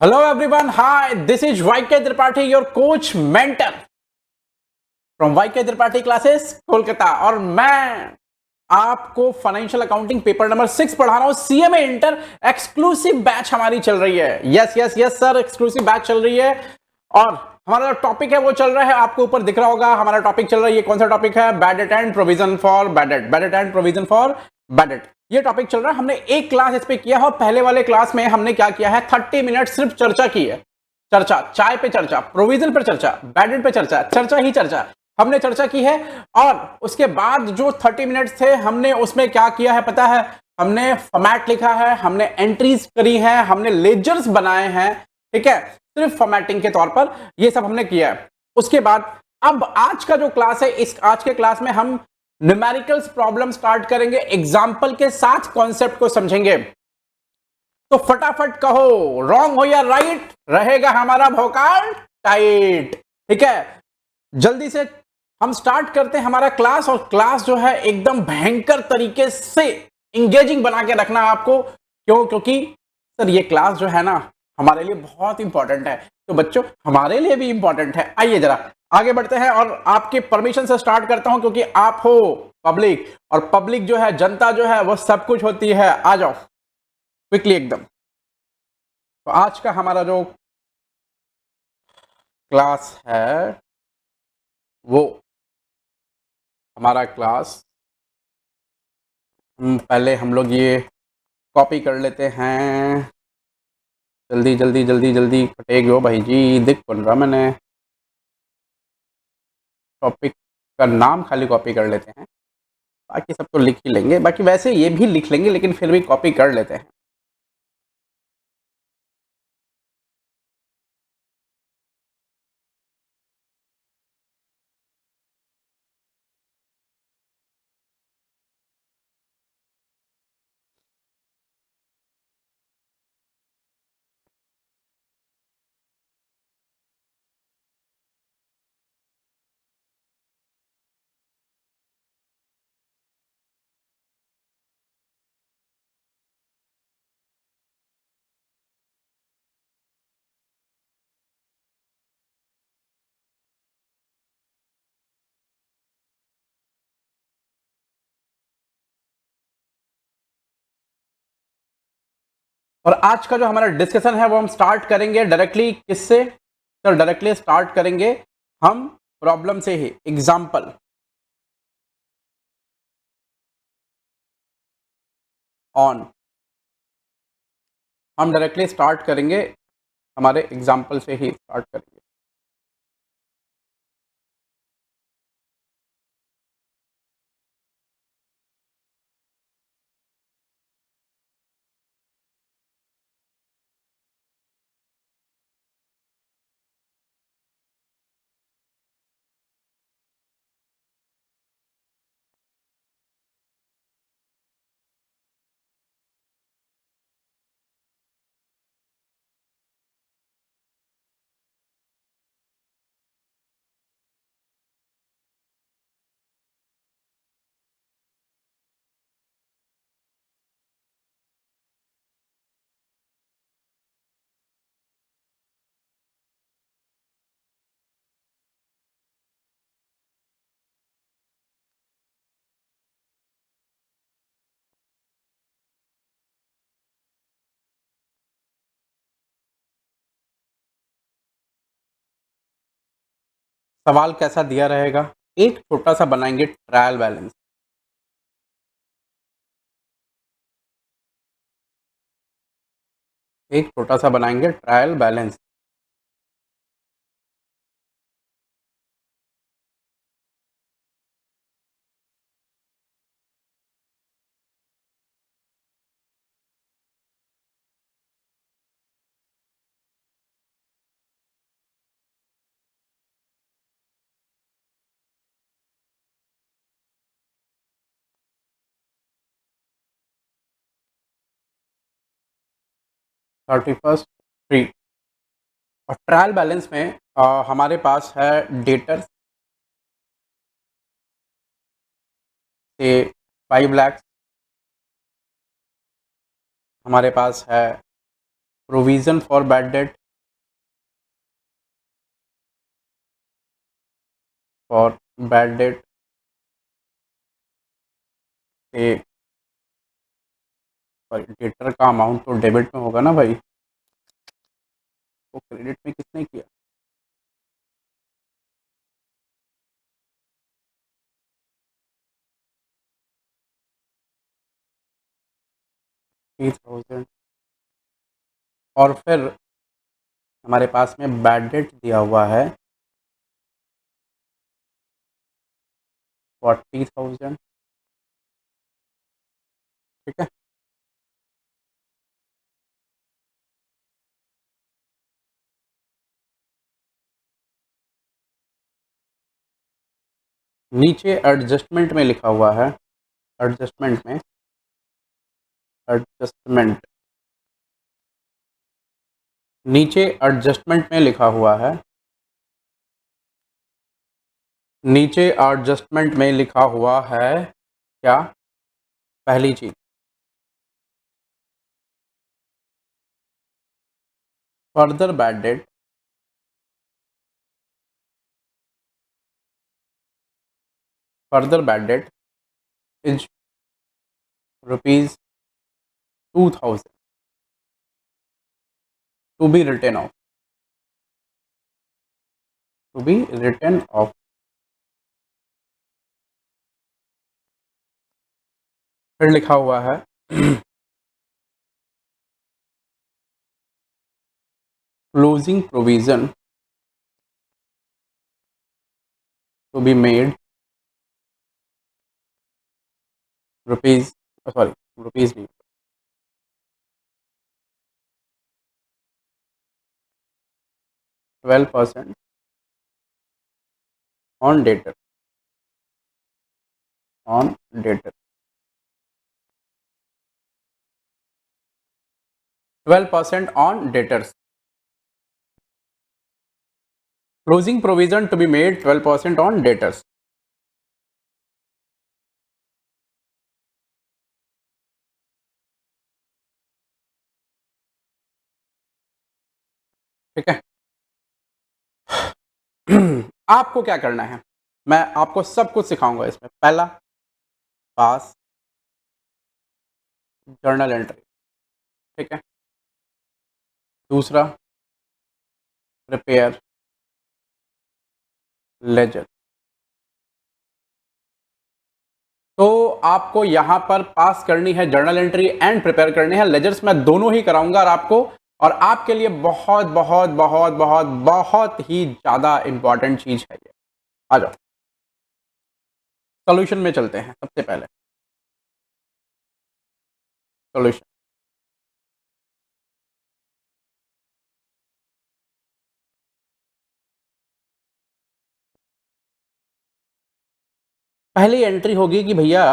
Hello everyone, hi, this is YK Tripathi, your coach mentor from YK Tripathi classes Kolkata. और मैं आपको financial accounting paper number 6 पढ़ा रहा हूं। सीएमए इंटर एक्सक्लूसिव बैच हमारी चल रही है। Yes yes yes sir, exclusive batch चल रही है और हमारा जो टॉपिक है वो चल रहा है, आपको ऊपर दिख रहा होगा हमारा टॉपिक चल रहा है। ये कौन सा टॉपिक है? Bad date and provision for bad date, bad debt and provision for bad date, ये टॉपिक चल रहा है। हमने एक क्लास इस पे किया है और पहले वाले क्लास में हमने क्या किया है, 30 मिनट सिर्फ चर्चा की है। चर्चा, चाय पे चर्चा, प्रोविजन पर चर्चा, बैड डेट पे चर्चा, चर्चा ही चर्चा हमने चर्चा की है। और उसके बाद जो 30 मिनट्स थे हमने उसमें क्या किया है पता है? हमने फॉर्मेट लिखा है, हमने एंट्रीज करी है, हमने लेजर्स बनाए हैं। ठीक है, सिर्फ फॉर्मेटिंग के तौर पर ये सब हमने किया है। उसके बाद अब आज का जो क्लास है, इस आज के क्लास में हम न्यूमेरिकल्स प्रॉब्लम स्टार्ट करेंगे, एग्जाम्पल के साथ कॉन्सेप्ट को समझेंगे। तो फटाफट कहो रॉन्ग हो या राइट, रहेगा हमारा भौकाल टाइट। ठीक है, जल्दी से हम स्टार्ट करते हैं हमारा क्लास। और क्लास जो है एकदम भयंकर तरीके से इंगेजिंग बना के रखना आपको। क्यों? क्योंकि सर ये क्लास जो है ना हमारे लिए बहुत इंपॉर्टेंट है। तो बच्चों हमारे लिए भी इंपॉर्टेंट है। आइए जरा आगे बढ़ते हैं और आपके परमिशन से स्टार्ट करता हूं, क्योंकि आप हो पब्लिक और पब्लिक जो है, जनता जो है, वो सब कुछ होती है। आ जाओ क्विकली एकदम। तो आज का हमारा जो क्लास है वो हमारा क्लास, पहले हम लोग ये कॉपी कर लेते हैं। जल्दी जल्दी जल्दी जल्दी कटेगा भाई जी, दिख बन रहा मैंने। टॉपिक का नाम खाली कॉपी कर लेते हैं, बाकी सब तो लिख ही लेंगे। बाकी वैसे ये भी लिख लेंगे लेकिन फिर भी कॉपी कर लेते हैं। और आज का जो हमारा डिस्कशन है वो हम स्टार्ट करेंगे डायरेक्टली किससे? सर डायरेक्टली स्टार्ट करेंगे हम प्रॉब्लम से ही, एग्जाम्पल ऑन। हम डायरेक्टली स्टार्ट करेंगे, हमारे एग्जाम्पल से ही स्टार्ट करेंगे। सवाल कैसा दिया रहेगा? एक छोटा सा बनाएंगे ट्रायल बैलेंस। एक छोटा सा बनाएंगे trial balance. Thirty first free. और ट्रायल बैलेंस में हमारे पास है डेटर से 5 लाख, हमारे पास है provision for bad date, for bad date से डेटर का अमाउंट तो डेबिट में होगा ना भाई, तो क्रेडिट में किसने किया? $3,000। और फिर हमारे पास में बैड डेट दिया हुआ है 40,000। ठीक है, नीचे एडजस्टमेंट में लिखा हुआ है, एडजस्टमेंट में, एडजस्टमेंट, नीचे एडजस्टमेंट में लिखा हुआ है, नीचे एडजस्टमेंट में लिखा हुआ है क्या? पहली चीज, further bad debt, further bad debt is ₹2,000 to be written off, to be written off. फिर लिखा हुआ है closing provision to be made rupees, sorry rupees नहीं, 12% on debtor, on debtor, 12% on debtors, closing provision to be made 12% on debtors. ठीक है आपको क्या करना है, मैं आपको सब कुछ सिखाऊंगा इसमें। पहला, पास जर्नल एंट्री, ठीक है। दूसरा, प्रिपेयर लेजर। तो आपको यहां पर पास करनी है जर्नल एंट्री एंड प्रिपेयर करनी है लेजर्स। मैं दोनों ही कराऊंगा और आपको, और आपके लिए बहुत बहुत बहुत बहुत बहुत ही ज्यादा इंपॉर्टेंट चीज है ये। आ जाओ सोल्यूशन में चलते हैं। सबसे पहले सोल्यूशन, पहली एंट्री होगी कि भैया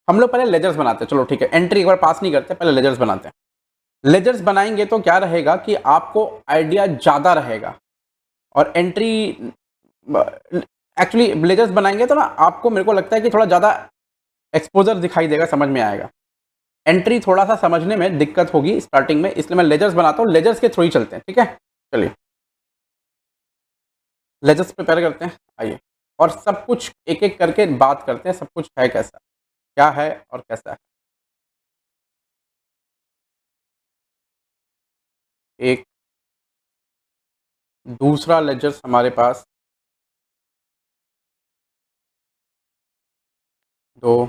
हम लोग पहले लेजर्स बनाते हैं। चलो ठीक है, एंट्री एक बार पास नहीं करते, पहले लेजर्स बनाते हैं। लेजर्स बनाएंगे तो क्या रहेगा कि आपको आइडिया ज़्यादा रहेगा। और एंट्री, एक्चुअली लेजर्स बनाएंगे तो ना आपको, मेरे को लगता है कि थोड़ा ज़्यादा एक्सपोजर दिखाई देगा, समझ में आएगा। एंट्री थोड़ा सा समझने में दिक्कत होगी स्टार्टिंग में, इसलिए मैं लेजर्स बनाता हूँ। लेजर्स के थ्रू ही चलते हैं, ठीक है। चलिए लेजर्स प्रिपेयर करते हैं, आइए। और सब कुछ एक एक करके बात करते हैं, सब कुछ है कैसा, क्या है और कैसा है। एक, दूसरा लेजर्स हमारे पास, दो,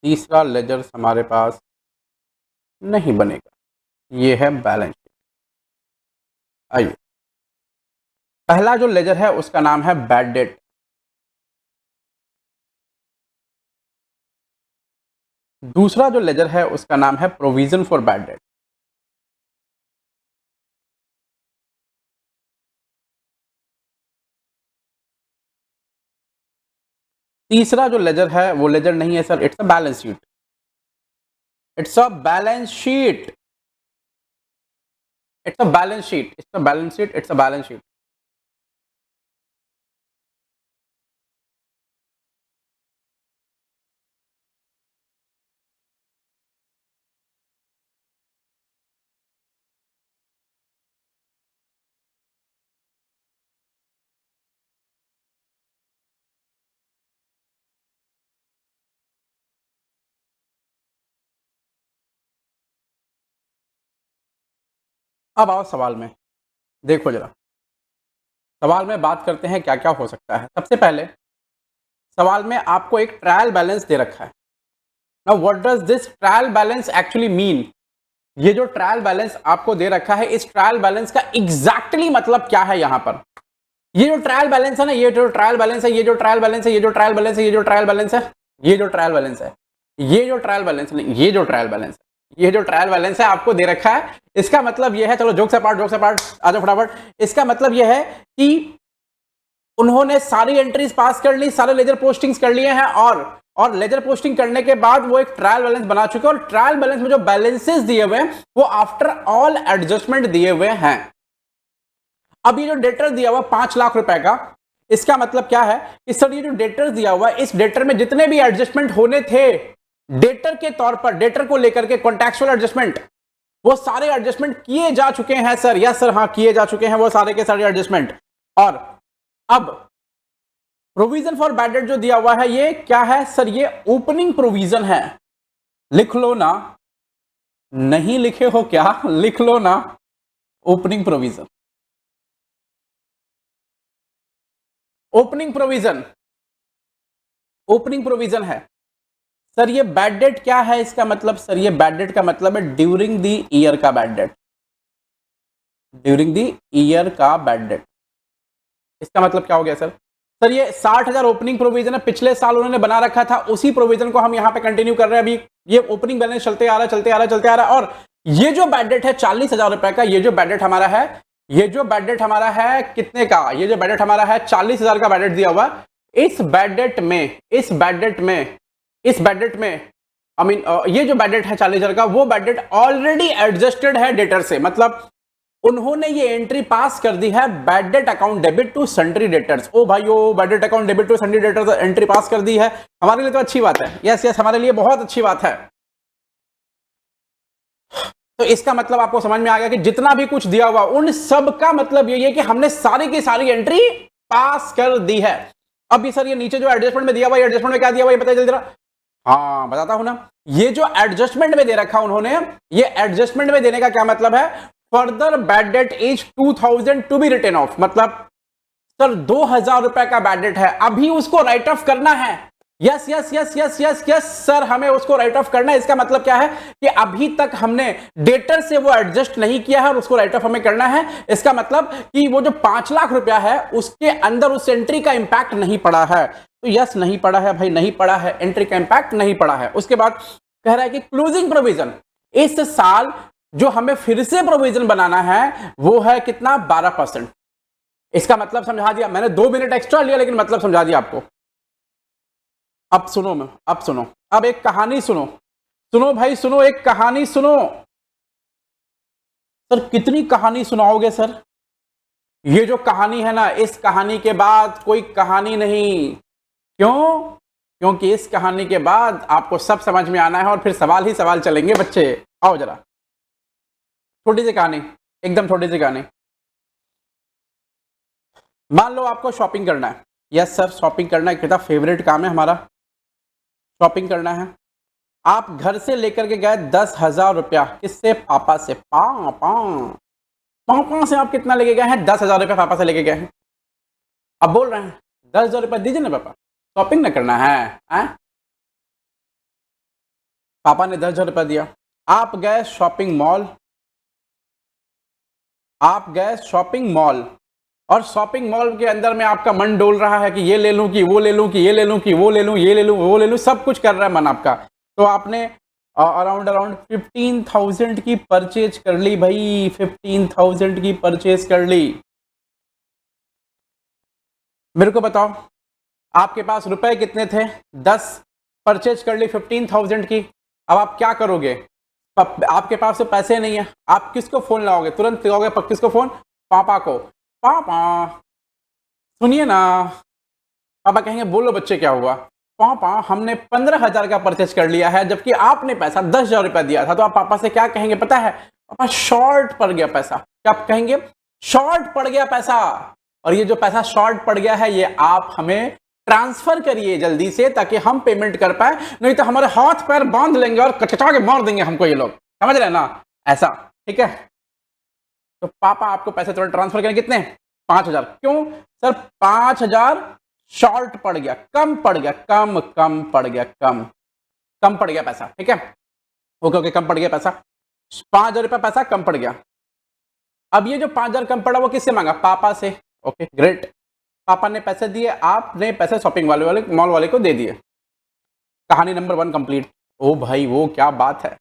तीसरा लेजर्स हमारे पास नहीं बनेगा, ये है बैलेंस शीट। आइए, पहला जो लेजर है उसका नाम है बैड डेट। दूसरा जो लेजर है उसका नाम है प्रोविजन फॉर बैड डेट। तीसरा जो लेजर है वो लेजर नहीं है sir, it's a balance sheet, it's a balance sheet, it's a balance sheet, it's a balance sheet, it's a balance sheet. अब आओ सवाल में, देखो जरा सवाल में बात करते हैं क्या क्या हो सकता है। सबसे पहले सवाल में आपको एक ट्रायल बैलेंस दे रखा है। Now what does this trial balance actually mean? ये जो ट्रायल बैलेंस आपको दे रखा है, इस ट्रायल बैलेंस का एग्जैक्टली मतलब क्या है? यहां पर ये जो ट्रायल बैलेंस है ना, ये जो ट्रायल बैलेंस है, ये जो ट्रायल बैलेंस है, ये जो ट्रायल बैलेंस है, ये जो ट्रायल बैलेंस है, ये जो ट्रायल बैलेंस है, ये जो ट्रायल बैलेंस नहीं, ये जो ट्रायल बैलेंस है, ये जो ट्रायल बैलेंस है आपको दे रखा है। इसका मतलब यह है, चलो जोक से पार्ट आ जाओ फटाफट। इसका मतलब यह है कि उन्होंने सारी एंट्रीज पास कर ली, सारे लेजर पोस्टिंग्स कर लिए हैं, और लेजर पोस्टिंग करने के बाद वो एक ट्रायल बैलेंस बना चुके हैं, और ट्रायल बैलेंस में जो बैलेंसेस दिए हुए हैं वो आफ्टर ऑल एडजस्टमेंट दिए हुए हैं। अब ये जो डेटर दिया हुआ 5 लाख रुपए का, इसका मतलब क्या है कि सर ये जो डेटर दिया हुआ है, इस डेटर में जितने भी एडजस्टमेंट होने थे डेटर के तौर पर, डेटर को लेकर के कॉन्टेक्चुअल एडजस्टमेंट, वो सारे एडजस्टमेंट किए जा चुके हैं सर। यस सर, हाँ किए जा चुके हैं वो सारे के सारे एडजस्टमेंट। और अब प्रोविजन फॉर बैड डेट जो दिया हुआ है ये क्या है सर? ये ओपनिंग प्रोविजन है। लिख लो ना, नहीं लिखे हो क्या? लिख लो ना, opening provision, opening provision, opening provision है सर। ये बैड डेट क्या है इसका मतलब? सर ये बैड डेट का मतलब है ड्यूरिंग द ईयर का bad debt, during the year का बैड डेट। इसका मतलब क्या हो गया सर? सर ये 60,000 ओपनिंग प्रोविजन है, पिछले साल उन्होंने बना रखा था, उसी प्रोविजन को हम यहां पे कंटिन्यू कर रहे हैं। अभी ये ओपनिंग बैलेंस चलते आ रहा है। और ये जो बैड डेट है 40,000 रुपए का, ये जो बैड डेट हमारा है, ये जो बैड डेट हमारा है कितने का? ये जो बैड डेट हमारा है 40,000 का बैड डेट दिया हुआ। इस बैड डेट में आई मीन ये जो बैड डेट है 40,000 का, वो बैड डेट ऑलरेडी एडजस्टेड है डेटर से। मतलब उन्होंने ये एंट्री पास कर दी है, bad debt account debit to sundry debtors. ओ भाई ओ, bad debt account debit to sundry debtors entry pass कर दी है। हमारे लिए तो अच्छी बात है। यस यस, हमारे लिए बहुत अच्छी बात है। तो इसका मतलब आपको समझ में आ गया कि जितना भी कुछ दिया हुआ उन सब का मतलब यही है कि हमने सारी की सारी एंट्री पास कर दी है। अब ये सर ये नीचे जो एडजस्टमेंट में दिया हुआ, एडजस्टमेंट में क्या दिया हुआ ये बताइए जल्दी जरा। हाँ बताता हूं ना, ये जो एडजस्टमेंट में दे रखा उन्होंने, ये एडजस्टमेंट में देने का क्या मतलब है? Further bad debt is 2000 to be written off. मतलब सर 2000 रुपए का बैड डेट है, अभी उसको राइट ऑफ करना है। Yes yes yes yes yes yes sir, हमें उसको राइट ऑफ करना है। इसका मतलब क्या है कि अभी तक हमने डेटर से वो एडजस्ट नहीं किया है और उसको राइट ऑफ हमें करना है। इसका मतलब कि वो जो 5 लाख रुपया है उसके अंदर उस एंट्री का इंपैक्ट नहीं पड़ा है। तो यस नहीं पड़ा है भाई, नहीं पड़ा है, एंट्री का इंपैक्ट नहीं पड़ा है। उसके बाद कह रहा है कि क्लोजिंग प्रोविजन, इस साल जो हमें फिर से प्रोविजन बनाना है वो है कितना? 12%। इसका मतलब समझा दिया मैंने, 2 मिनट एक्स्ट्रा लिया लेकिन मतलब समझा दिया आपको। अब सुनो, अब सुनो, अब एक कहानी सुनो, सुनो भाई सुनो, एक कहानी सुनो। सर कितनी कहानी सुनाओगे सर? ये जो कहानी है ना, इस कहानी के बाद कोई कहानी नहीं। क्यों? क्योंकि इस कहानी के बाद आपको सब समझ में आना है और फिर सवाल ही सवाल चलेंगे बच्चे। आओ जरा, छोटी सी कहानी, एकदम छोटी सी कहानी। मान लो आपको शॉपिंग करना है। यस सर, शॉपिंग करना है, कितना फेवरेट काम है हमारा, शॉपिंग करना है। आप घर से लेकर के गए 10,000 रुपया, किससे? पापा से। पापा से आप कितना लेके गए हैं? 10,000 रुपया पापा से लेके गए हैं। अब बोल रहे हैं 10,000 रुपया दीजिए ना पापा, शॉपिंग ना करना है? पापा ने 10,000 रुपया दिया। आप गए शॉपिंग मॉल, आप गए शॉपिंग मॉल, और शॉपिंग मॉल के अंदर में आपका मन डोल रहा है कि ये ले लूं कि वो ले लूं कि ये ले लूं कि वो ले लूं, ये ले लूं वो ले लूं, सब कुछ कर रहा है मन आपका। तो आपने अराउंड 15,000 की परचेज कर ली भाई, 15,000 की परचेज कर ली। मेरे को बताओ आपके पास रुपए कितने थे? 10। परचेज कर ली 15,000 की। अब आप क्या करोगे? आपके पास तो पैसे नहीं है, आप किसको फोन लाओगे? तुरंत लगाओगे किसको फोन? पापा को। पापा सुनिए ना। पापा कहेंगे बोलो बच्चे क्या हुआ? पापा हमने 15,000 का परचेज कर लिया है, जबकि आपने पैसा 10,000 रुपया दिया था। तो आप पापा से क्या कहेंगे पता है? पापा शॉर्ट पड़ गया पैसा। क्या आप कहेंगे? शॉर्ट पड़ गया पैसा, और ये जो पैसा शॉर्ट पड़ गया है ये आप हमें ट्रांसफर करिए जल्दी से, ताकि हम पेमेंट कर पाए, नहीं तो हमारे हाथ पैर बांध लेंगे और कचटा के मार देंगे हमको ये लोग। समझ रहे हैं ना? ऐसा ठीक है। तो पापा आपको पैसे तुरंत ट्रांसफर करें कितने, 5,000। क्यों सर, 5,000 शॉर्ट पड़ गया, कम पड़ गया, कम पड़ गया, कम पड़ गया पैसा, ठीक है। ओके, कम पड़ गया पैसा, 5,000 रुपया पैसा कम पड़ गया। अब ये जो 5,000 कम पड़ा वो किससे मांगा, पापा से। ओके ग्रेट, पापा ने पैसे दिए, आपने पैसे शॉपिंग वाले मॉल वाले को दे दिए। कहानी नंबर 1 कंप्लीट। ओ भाई वो क्या बात है।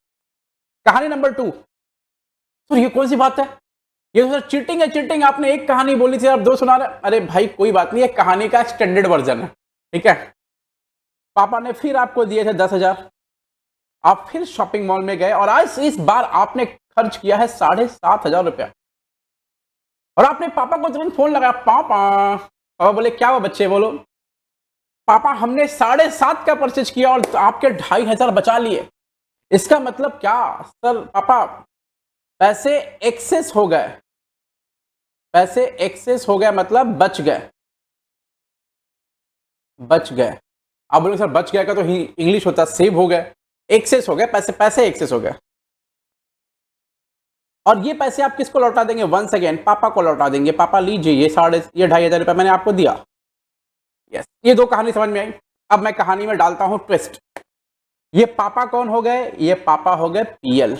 कहानी नंबर 2, तो ये कौन सी बात है, ये तो सर चीटिंग है, चीटिंग। आपने एक कहानी बोली थी, आप 2 सुना रहे। अरे भाई कोई बात नहीं, एक कहानी का एक्सटेंडेड वर्जन है, ठीक है। पापा ने फिर आपको दिए थे 10,000, आप फिर शॉपिंग मॉल में गए और आज इस बार आपने खर्च किया है 7,500 रुपया। और आपने पापा को तुरंत फोन लगाया, पापा बोले क्या हुआ बच्चे, बोलो। पापा हमने 7,500 का परचेज किया और आपके 2,500 बचा लिए। इसका मतलब क्या सर, पापा पैसे एक्सेस हो गए, पैसे एक्सेस हो गए मतलब बच गए, बच गए। आप बोलोगे सर बच गया का तो इंग्लिश होता सेव हो गए, एक्सेस हो गए, पैसे एक्सेस हो गए। और ये पैसे आप किसको लौटा देंगे, वंस अगेन पापा को लौटा देंगे। पापा लीजिए ये 2,500 रुपया मैंने आपको दिया। यस, ये 2 कहानी समझ में आई। अब मैं कहानी में डालता हूं ट्विस्ट। ये पापा कौन हो गए, ये पापा हो गए पीएल,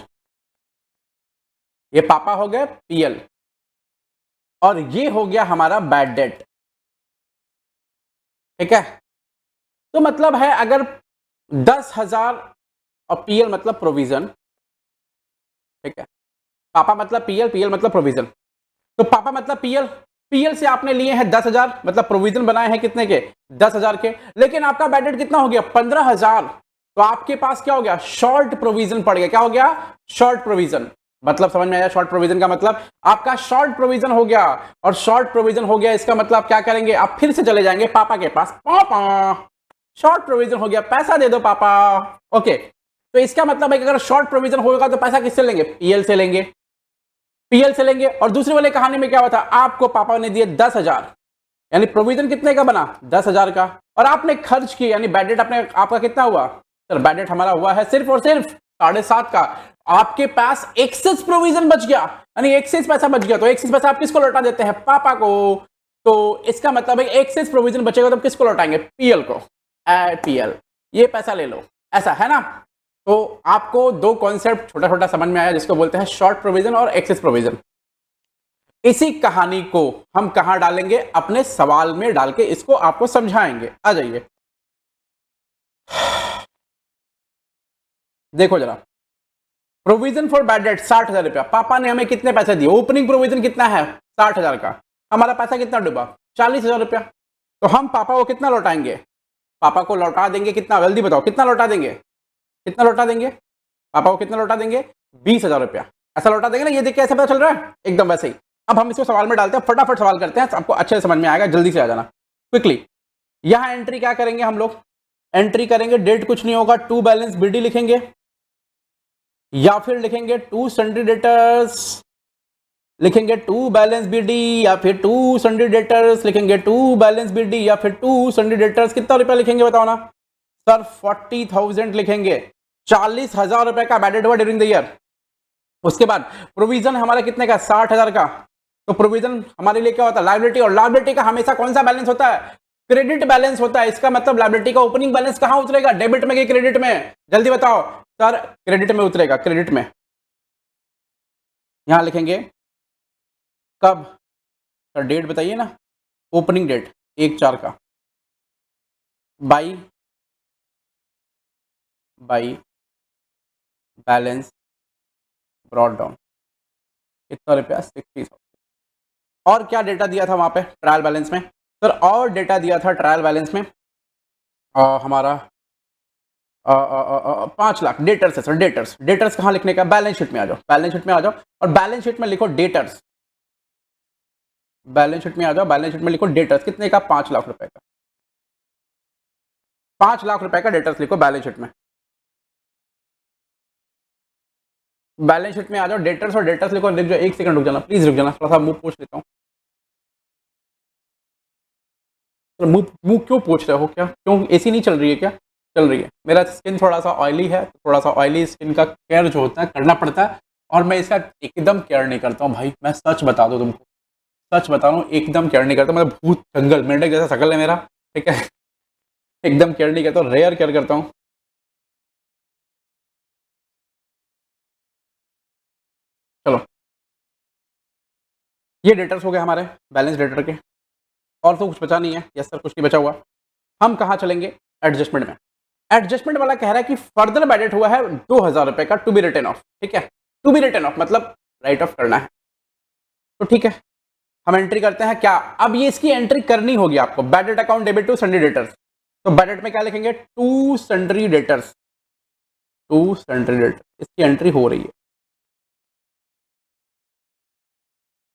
ये पापा हो गए पीएल, और ये हो गया हमारा बैड डेट, ठीक है। तो मतलब है अगर 10,000 और पीएल मतलब प्रोविजन, ठीक है। पापा मतलब पीएल, पीएल मतलब प्रोविजन। तो पापा मतलब पीएल, पीएल से आपने लिए हैं 10,000, मतलब प्रोविजन बनाए हैं कितने के, 10,000 के। लेकिन आपका बैड डेट कितना हो गया, 15,000। तो आपके पास क्या हो गया, शॉर्ट प्रोविजन पड़ गया। क्या हो गया, शॉर्ट प्रोविजन। मतलब समझ में आया, शॉर्ट प्रोविजन का मतलब आपका शॉर्ट प्रोविजन हो गया। और शॉर्ट प्रोविजन हो गया इसका मतलब क्या करेंगे, आप फिर से चले जाएंगे पापा के पास, पापा शॉर्ट प्रोविजन हो गया, पैसा दे दो पापा। ओके, तो इसका मतलब है कि अगर शॉर्ट प्रोविजन होगा तो पैसा किससे लेंगे, पीएल से लेंगे, पीएल से लेंगे। और दूसरी वाली कहानी में क्या हुआ था, आपको पापा ने दिए 10,000, यानी प्रोविजन कितने का बना, 10,000 का, और आपने खर्च किया, यानी बैड डेट आपका कितना हुआ सर, बैड डेट हमारा हुआ है सिर्फ और सिर्फ 7,500 का। आपके पास एक्सेस प्रोविजन बच गया, यानी एक्सेस पैसा बच गया। तो एक्सेस पैसा आप किसको लौटा देते हैं, पापा को। तो इसका मतलब है एक्सेस प्रोविजन बचेगा तो किसको लौटाएंगे, पीएल को। पीएल, ये पैसा ले लो, ऐसा है ना। तो आपको 2 कॉन्सेप्ट छोटा छोटा समझ में आया, जिसको बोलते हैं शॉर्ट प्रोविजन और एक्सेस प्रोविजन। इसी कहानी को हम कहां डालेंगे, अपने सवाल में डाल के इसको आपको समझाएंगे। आ जाइए, देखो जरा, प्रोविजन फॉर बैड डेट 60,000 रुपया। पापा ने हमें कितने पैसे दिए, ओपनिंग प्रोविजन कितना है 60,000 का, हमारा पैसा कितना डूबा 40,000 रुपया। तो हम पापा को कितना लौटाएंगे, पापा को लौटा देंगे कितना, जल्दी बताओ कितना लौटा देंगे, कितना लौटा देंगे, पापा को कितना लौटा देंगे, 20,000 रुपया। ऐसा लौटा देंगे ना, ये देख के ऐसे पता चल रहा है, एकदम वैसे ही। अब हम इसको सवाल में डालते हैं, फटाफट सवाल करते हैं, आपको अच्छे से समझ में आएगा, जल्दी से आ जाना क्विकली। यहां एंट्री क्या करेंगे हम लोग, एंट्री करेंगे, डेट कुछ नहीं होगा, टू बैलेंस बीडी लिखेंगे, या फिर लिखेंगे टू सन्ड्री डेटर्स, लिखेंगे टू बैलेंस बीडी, या फिर टू सन्ड्री डेटर्स, लिखेंगे टू बैलेंस बीडी, या फिर टू सन्ड्री डेटर्स। कितना रुपया लिखेंगे बताओ ना सर, 40,000 लिखेंगे, 40,000 रुपए का बैड डेट हुआ ड्यूरिंग द ईयर। उसके बाद प्रोविजन हमारा कितने का, 60,000 का। तो प्रोविजन हमारे लिए क्या होता है, लायबिलिटी, और लायबिलिटी का हमेशा कौन सा बैलेंस होता है, क्रेडिट बैलेंस होता है। इसका मतलब लायबिलिटी का ओपनिंग बैलेंस कहां उतरेगा, डेबिट में कि क्रेडिट में, जल्दी बताओ सर। क्रेडिट में उतरेगा, क्रेडिट में। यहां लिखेंगे कब सर, डेट बताइए ना, ओपनिंग डेट 1/4 का, बाई बैलेंस ब्रॉट डाउन, कितना रुपया 60,000। और क्या डेटा दिया था वहां पे ट्रायल बैलेंस में सर, और डेटा दिया था ट्रायल बैलेंस में हमारा 5 लाख। डेटर्स है सर, डेटर्स, डेटर्स कहां लिखने का, बैलेंस शीट में आ जाओ, बैलेंस शीट में आ जाओ, और बैलेंस शीट में लिखो डेटर्स, बैलेंस शीट में आ जाओ, बैलेंस शीट में लिखो डेटर्स कितने का, 5 लाख रुपए का, 5 लाख रुपए का डेटर्स लिखो बैलेंस शीट में। बैलेंस शीट में आ जाओ, डेटर्स और डेटर्स लिखो, लिख जाओ, 1 सेकंड रुक जाना, प्लीज रुक जाना, थोड़ा सा मुंह पूछ लेता हूँ। मुंह क्यों पूछ रहे हो, क्या क्यों, एसी नहीं चल रही है क्या, चल रही है। मेरा स्किन थोड़ा सा ऑयली है, थोड़ा सा ऑयली स्किन का केयर जो होता है करना पड़ता है, और मैं इसका एकदम केयर नहीं करता हूँ भाई, मैं सच बता दूँ तुमको, सच बता रहा हूँ, एकदम केयर नहीं करता, मतलब भूत जंगल मेंढक जैसा शकल है मेरा, ठीक है। एकदम केयर नहीं करता हूँ, रेयर केयर करता हूँ। चलो, ये डेटर्स हो गए हमारे बैलेंस डेटर के, और तो कुछ बचा नहीं है। यस सर, कुछ नहीं बचा हुआ। हम कहाँ चलेंगे? एडजस्टमेंट में। एडजस्टमेंट वाला कह रहा है कि फर्दर बैडेट हुआ है 2000 रुपए का, टू बी रिटर्न ऑफ, ठीक है। टू बी रिटर्न ऑफ मतलब राइट ऑफ करना है, तो ठीक है, हम एंट्री करते हैं क्या? अब ये इसकी एंट्री करनी होगी आपको, bad debt account debit to sundry debtors. तो बैडेट में क्या लिखेंगे? To sundry debtors, to sundry debtors, इसकी एंट्री हो रही है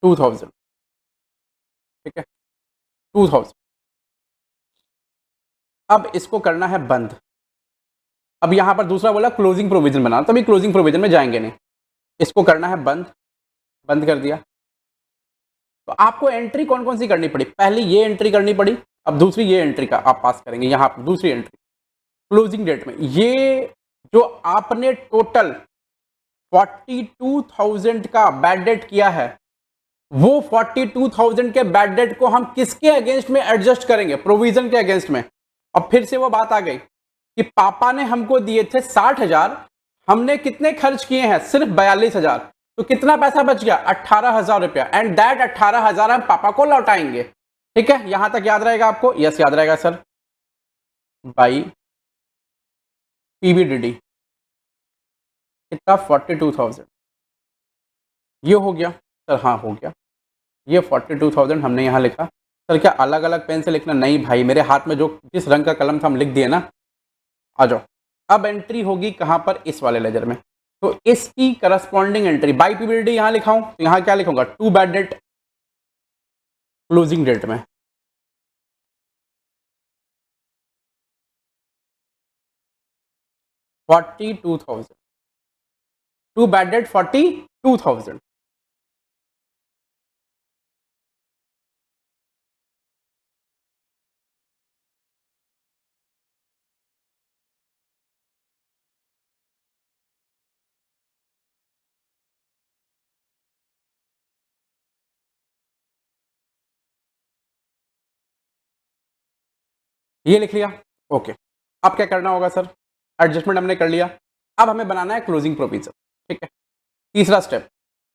2000, ठीक है, 2000। अब इसको करना है बंद। अब यहां पर दूसरा बोला क्लोजिंग प्रोविजन बनाना, तभी क्लोजिंग प्रोविजन में जाएंगे नहीं, इसको करना है बंद। बंद कर दिया। तो आपको एंट्री कौन कौन सी करनी पड़ी? पहली ये एंट्री करनी पड़ी, अब दूसरी ये एंट्री का आप पास करेंगे यहां पर, दूसरी एंट्री क्लोजिंग डेट में। ये जो आपने टोटल 42,000 का बैड डेट किया है, वो 42,000 के बैड डेट को हम किसके अगेंस्ट में एडजस्ट करेंगे? प्रोविजन के अगेंस्ट में। अब फिर से वो बात आ गई कि पापा ने हमको दिए थे 60,000, हमने कितने खर्च किए हैं? सिर्फ 42,000। तो कितना पैसा बच गया? 18,000 रुपया, एंड दैट 18,000 हम पापा को लौटाएंगे। ठीक है, यहां तक याद रहेगा आपको? यस याद रहेगा सर। बाई पीबीडीडी कितना? 42,000। ये हो गया सर? हाँ हो गया। ये 42,000 हमने यहाँ लिखा। सर क्या अलग अलग पेन से लिखना? नहीं भाई, मेरे हाथ में जो जिस रंग का कलम था हम लिख दिए ना। आ जाओ, अब एंट्री होगी कहाँ पर? इस वाले लेजर में। तो इसकी करस्पॉन्डिंग एंट्री बाई पीबीडी यहाँ लिखाऊं, तो यहाँ क्या लिखूंगा? To bad debt closing debt में। $42,000 टू बैड डेट 42,000। ये लिख लिया, ओके। अब क्या करना होगा सर? एडजस्टमेंट हमने कर लिया, अब हमें बनाना है क्लोजिंग प्रोविजन, ठीक है। तीसरा स्टेप,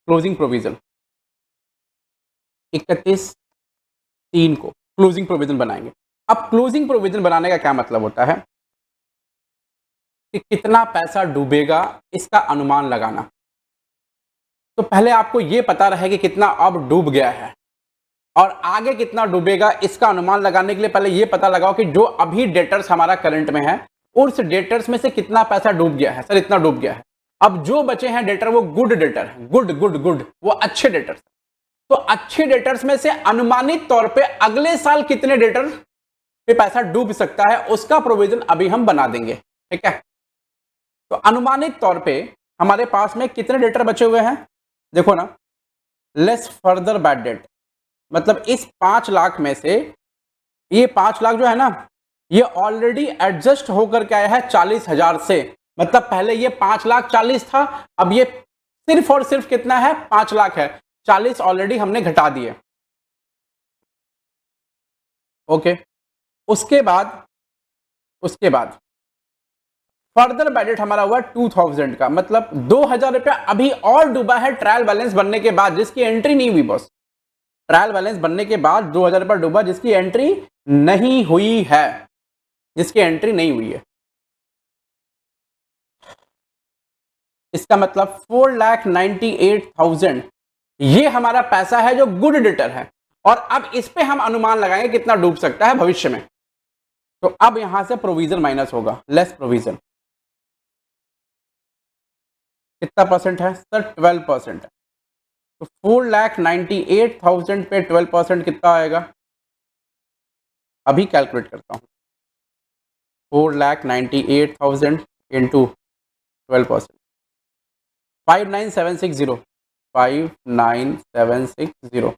क्लोजिंग प्रोविजन। 31/3 को क्लोजिंग प्रोविजन बनाएंगे। अब क्लोजिंग प्रोविजन बनाने का क्या मतलब होता है कि कितना पैसा डूबेगा इसका अनुमान लगाना। तो पहले आपको यह पता रहे कि कितना अब डूब गया है, और आगे कितना डूबेगा इसका अनुमान लगाने के लिए पहले यह पता लगाओ कि जो अभी डेटर्स हमारा करंट में है, उस डेटर्स में से कितना पैसा डूब गया है। सर इतना डूब गया है। अब जो बचे हैं डेटर वो गुड डेटर है, गुड गुड गुड, वो अच्छे डेटर्स। तो अच्छे डेटर्स में से अनुमानित तौर पे अगले साल कितने डेटर पे पैसा डूब सकता है उसका प्रोविजन अभी हम बना देंगे, ठीक है। तो अनुमानित तौर पे हमारे पास में कितने डेटर बचे हुए हैं? देखो ना, लेस फर्दर बैड डेट, मतलब इस 5 लाख में से ये 5 लाख जो है ना, ये ऑलरेडी एडजस्ट होकर के आया है 40,000 से। मतलब पहले ये 5,40,000 था, अब ये सिर्फ और सिर्फ कितना है? 5 लाख है। 40 ऑलरेडी हमने घटा दिए, ओके। उसके बाद फर्दर बैडेट हमारा हुआ 2000 का, मतलब 2000 रुपया अभी और डूबा है ट्रायल बैलेंस बनने के बाद, जिसकी एंट्री नहीं हुई बॉस। ट्रायल बैलेंस बनने के बाद 2000 रुपया डूबा, जिसकी एंट्री नहीं हुई है, जिसकी एंट्री नहीं हुई है। इसका मतलब 4,98,000 ये हमारा पैसा है जो गुड डेटर है, और अब इस पे हम अनुमान लगाएंगे कितना डूब सकता है भविष्य में। तो अब यहां से प्रोविजन माइनस होगा, लेस प्रोविजन। कितना परसेंट है सर? 12% है। तो 4,98,000 पे 12% कितना आएगा? अभी कैलकुलेट करता हूं। 4,98,000 इंटू 12%, 59,760, 59,760।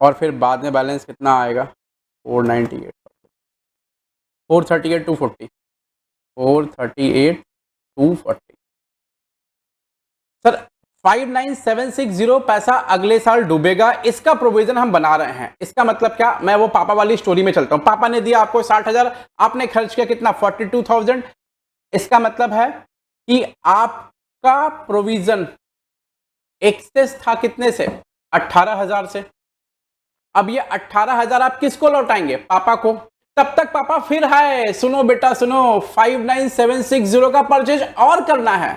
और फिर बाद में बैलेंस कितना आएगा? 498, 438, 240, 438, 240। 59,760 पैसा अगले साल डूबेगा, इसका प्रोविजन हम बना रहे हैं। इसका मतलब क्या, मैं वो पापा वाली स्टोरी में चलता हूं। पापा ने दिया आपको 60,000, आपने खर्च किया कितना, 42,000। इसका मतलब है कि आपका प्रोविजन एक्सेस था कितने से, 18,000 से। अब ये 18,000 आप किसको लौटाएंगे, पापा को। तब तक पापा फिर है, सुनो बेटा सुनो, 59,760 का परचेज और करना है।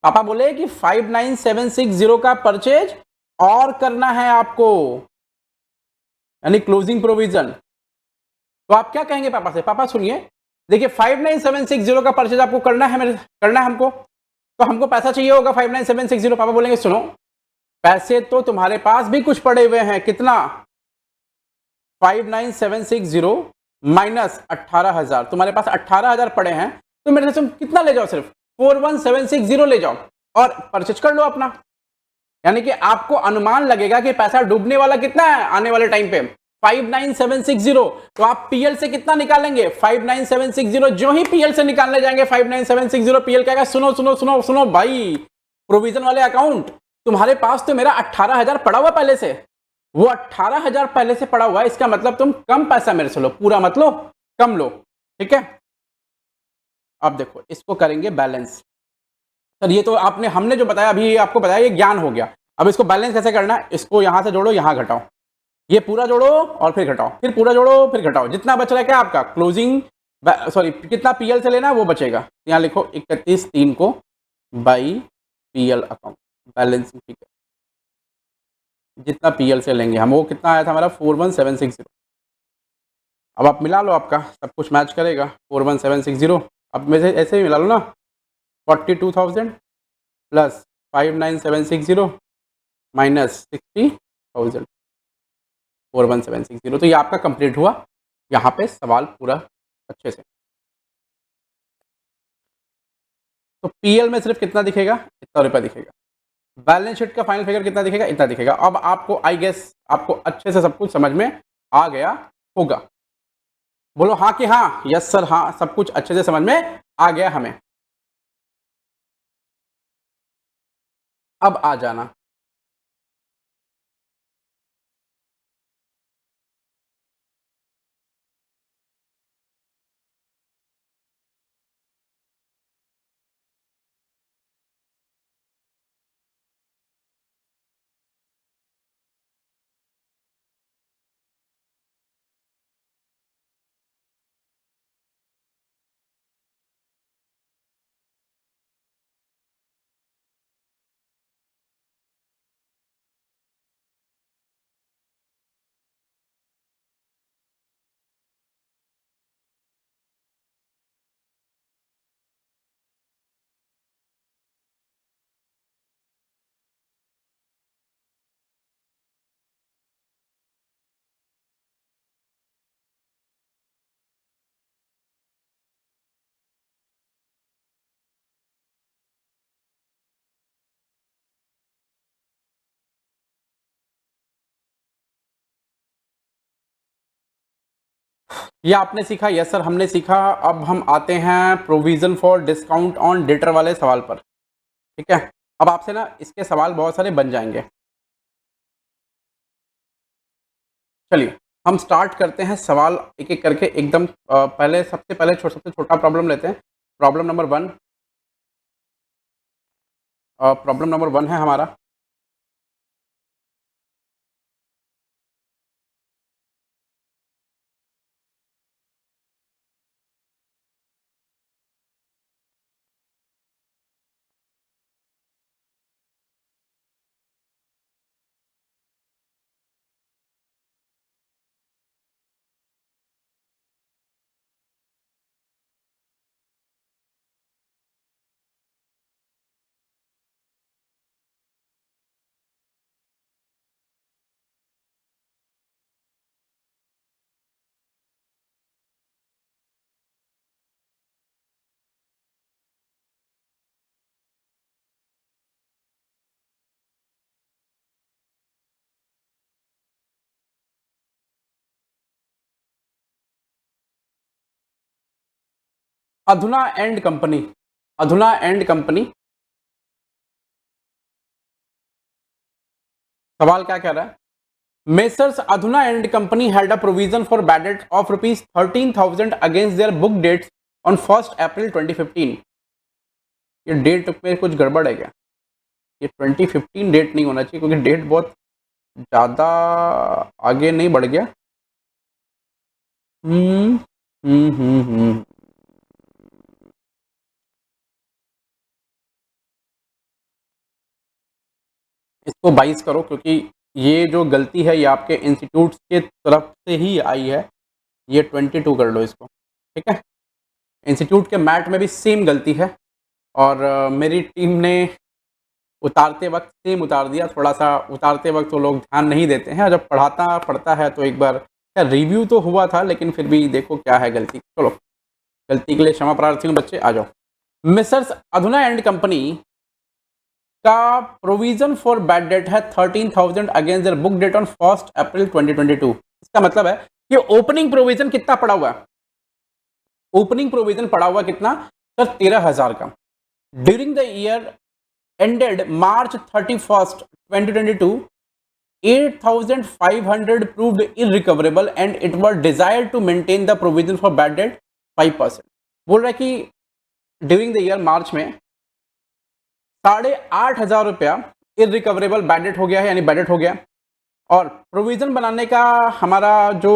पापा बोले कि 59,760 का परचेज और करना है आपको, यानी क्लोजिंग प्रोविजन। तो आप क्या कहेंगे पापा से, पापा सुनिए, देखिए 59,760 का परचेज आपको करना है, मेरे करना है हमको, तो हमको पैसा चाहिए होगा 59,760। पापा बोलेंगे सुनो, पैसे तो तुम्हारे पास भी कुछ पड़े हुए हैं, कितना, 59,760 माइनस 18,000, तुम्हारे पास 18,000 पड़े हैं, तो मेरे से तुम कितना ले जाओ, सिर्फ 41,760 ले जाओ और परचेज कर लो अपना। यानी कि आपको अनुमान लगेगा कि पैसा डूबने वाला कितना है आने वाले टाइम पे, 59,760। तो आप पीएल से कितना निकालेंगे, 59,760। जो ही पीएल से निकालने जाएंगे 59,760, पीएल कहेगा सुनो सुनो सुनो सुनो भाई, प्रोविजन वाले अकाउंट, तुम्हारे पास तो मेरा 18,000 पड़ा हुआ पहले से, वो 18,000 पहले से पड़ा हुआ है, इसका मतलब तुम कम पैसा मेरे से लो, पूरा मत लो, कम लो, ठीक है। अब देखो इसको करेंगे बैलेंस। सर ये तो आपने, हमने जो बताया अभी आपको बताया, ये ज्ञान हो गया। अब इसको बैलेंस कैसे करना है, इसको यहां से जोड़ो, यहां घटाओ, ये पूरा जोड़ो और फिर घटाओ, फिर पूरा जोड़ो फिर घटाओ, जितना बच रहा है क्या आपका क्लोजिंग, सॉरी कितना पीएल से लेना है वो बचेगा, यहां लिखो 31/3 को बाई पीएल अकाउंट बैलेंसिंग, ठीक है। जितना पीएल से लेंगे हम, वो कितना आया था हमारा 41,760। अब आप मिला लो, आपका सब कुछ मैच करेगा, 41,760। अब में से ऐसे ही मिला लो ना, 42,000 प्लस 59,760 माइनस 60,000, 41,760। तो ये आपका कंप्लीट हुआ, यहाँ पे सवाल पूरा अच्छे से। तो पीएल में सिर्फ कितना दिखेगा, इतना रुपया दिखेगा। बैलेंस शीट का फाइनल फिगर कितना दिखेगा, इतना दिखेगा। अब आपको आई गेस आपको अच्छे से सब कुछ समझ में आ गया होगा। बोलो हाँ कि हाँ, यस सर, हाँ सब कुछ अच्छे से समझ में आ गया हमें। अब आ जाना, ये आपने सीखा, यस सर हमने सीखा। अब हम आते हैं provision for discount on debtor वाले सवाल पर, ठीक है। अब आपसे ना इसके सवाल बहुत सारे बन जाएंगे। चलिए हम स्टार्ट करते हैं सवाल एक एक करके एकदम। पहले सबसे पहले सबसे छोटा प्रॉब्लम लेते हैं। प्रॉब्लम नंबर 1, प्रॉब्लम नंबर 1 है हमारा, Adhuna and company. Adhuna and company सवाल क्या कह रहा है, Messrs Adhuna and company had a provision for bad debt of ₹13,000 against their book debts on 1 April 2015। ये डेट पे कुछ गड़बड़ है क्या? ये 2015 डेट नहीं होना चाहिए, क्योंकि डेट बहुत ज़्यादा आगे नहीं बढ़ गया। हम्म हम्म हम्म हम्म इसको 22 करो, क्योंकि ये जो गलती है ये आपके इंस्टीट्यूट के तरफ से ही आई है। ये 22 कर लो इसको, ठीक है। इंस्टीट्यूट के मैट में भी सेम गलती है, और मेरी टीम ने उतारते वक्त सेम उतार दिया। थोड़ा सा उतारते वक्त वो लोग ध्यान नहीं देते हैं, और जब पढ़ाता पड़ता है तो एक बार क्या रिव्यू तो हुआ था, लेकिन फिर भी देखो क्या है गलती। चलो, गलती के लिए क्षमा प्रार्थी हूँ बच्चे, आ जाओ। मिसर्स अधुना एंड कंपनी का प्रोविजन फॉर बैड डेट है 13,000 against their book debt on 1 April 2022। इसका मतलब है कि ओपनिंग प्रोविजन कितना पड़ा हुआ है? ओपनिंग प्रोविजन पड़ा हुआ कितना सर? 13,000 का। During the year ended March 31st, 2022, 8,500 proved irrecoverable and it was desired to maintain the provision for bad debt 5%। बोल रहा है कि ड्यूरिंग द ईयर मार्च में 8,500 रुपया इरिकवरेबल बैड डेट हो गया है, यानी बैड डेट हो गया, और प्रोविजन बनाने का हमारा जो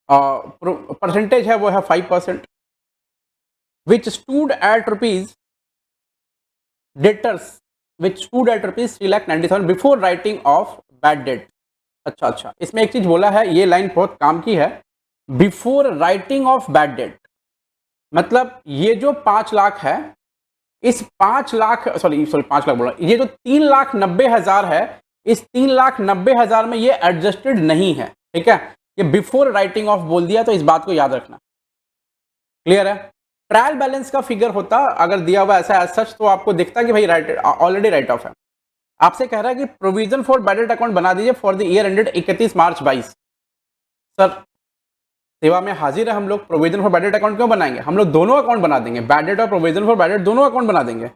परसेंटेज है वो है 5%, which stood at rupees debtors which stood at rupees 3,90,000 before writing off bad debt. अच्छा, इसमें एक चीज बोला है, ये लाइन बहुत काम की है, before writing off bad date. मतलब ये जो 5 लाख है, इस 5 लाख सॉरी 5 लाख बोला, ये जो 3,90,000 है, इस 3,90,000 में ये एडजस्टेड नहीं है, ठीक है। ये बिफोर राइटिंग ऑफ बोल दिया, तो इस बात को याद रखना। क्लियर है? ट्रायल बैलेंस का फिगर होता अगर दिया हुआ ऐसा एज सच, तो आपको दिखता कि भाई ऑलरेडी राइट ऑफ है। आपसे कह रहा है कि provision for bad debt account बना दीजिए for the year ended 31 March 22। Sir, सेवा में हाजिर है हम लोग। Provision for bad debt account क्यों बनाएंगे? हम लोग दोनों अकाउंट बना देंगे, बैड डेट और प्रोविजन फॉर बैड डेट दोनों अकाउंट बना देंगे।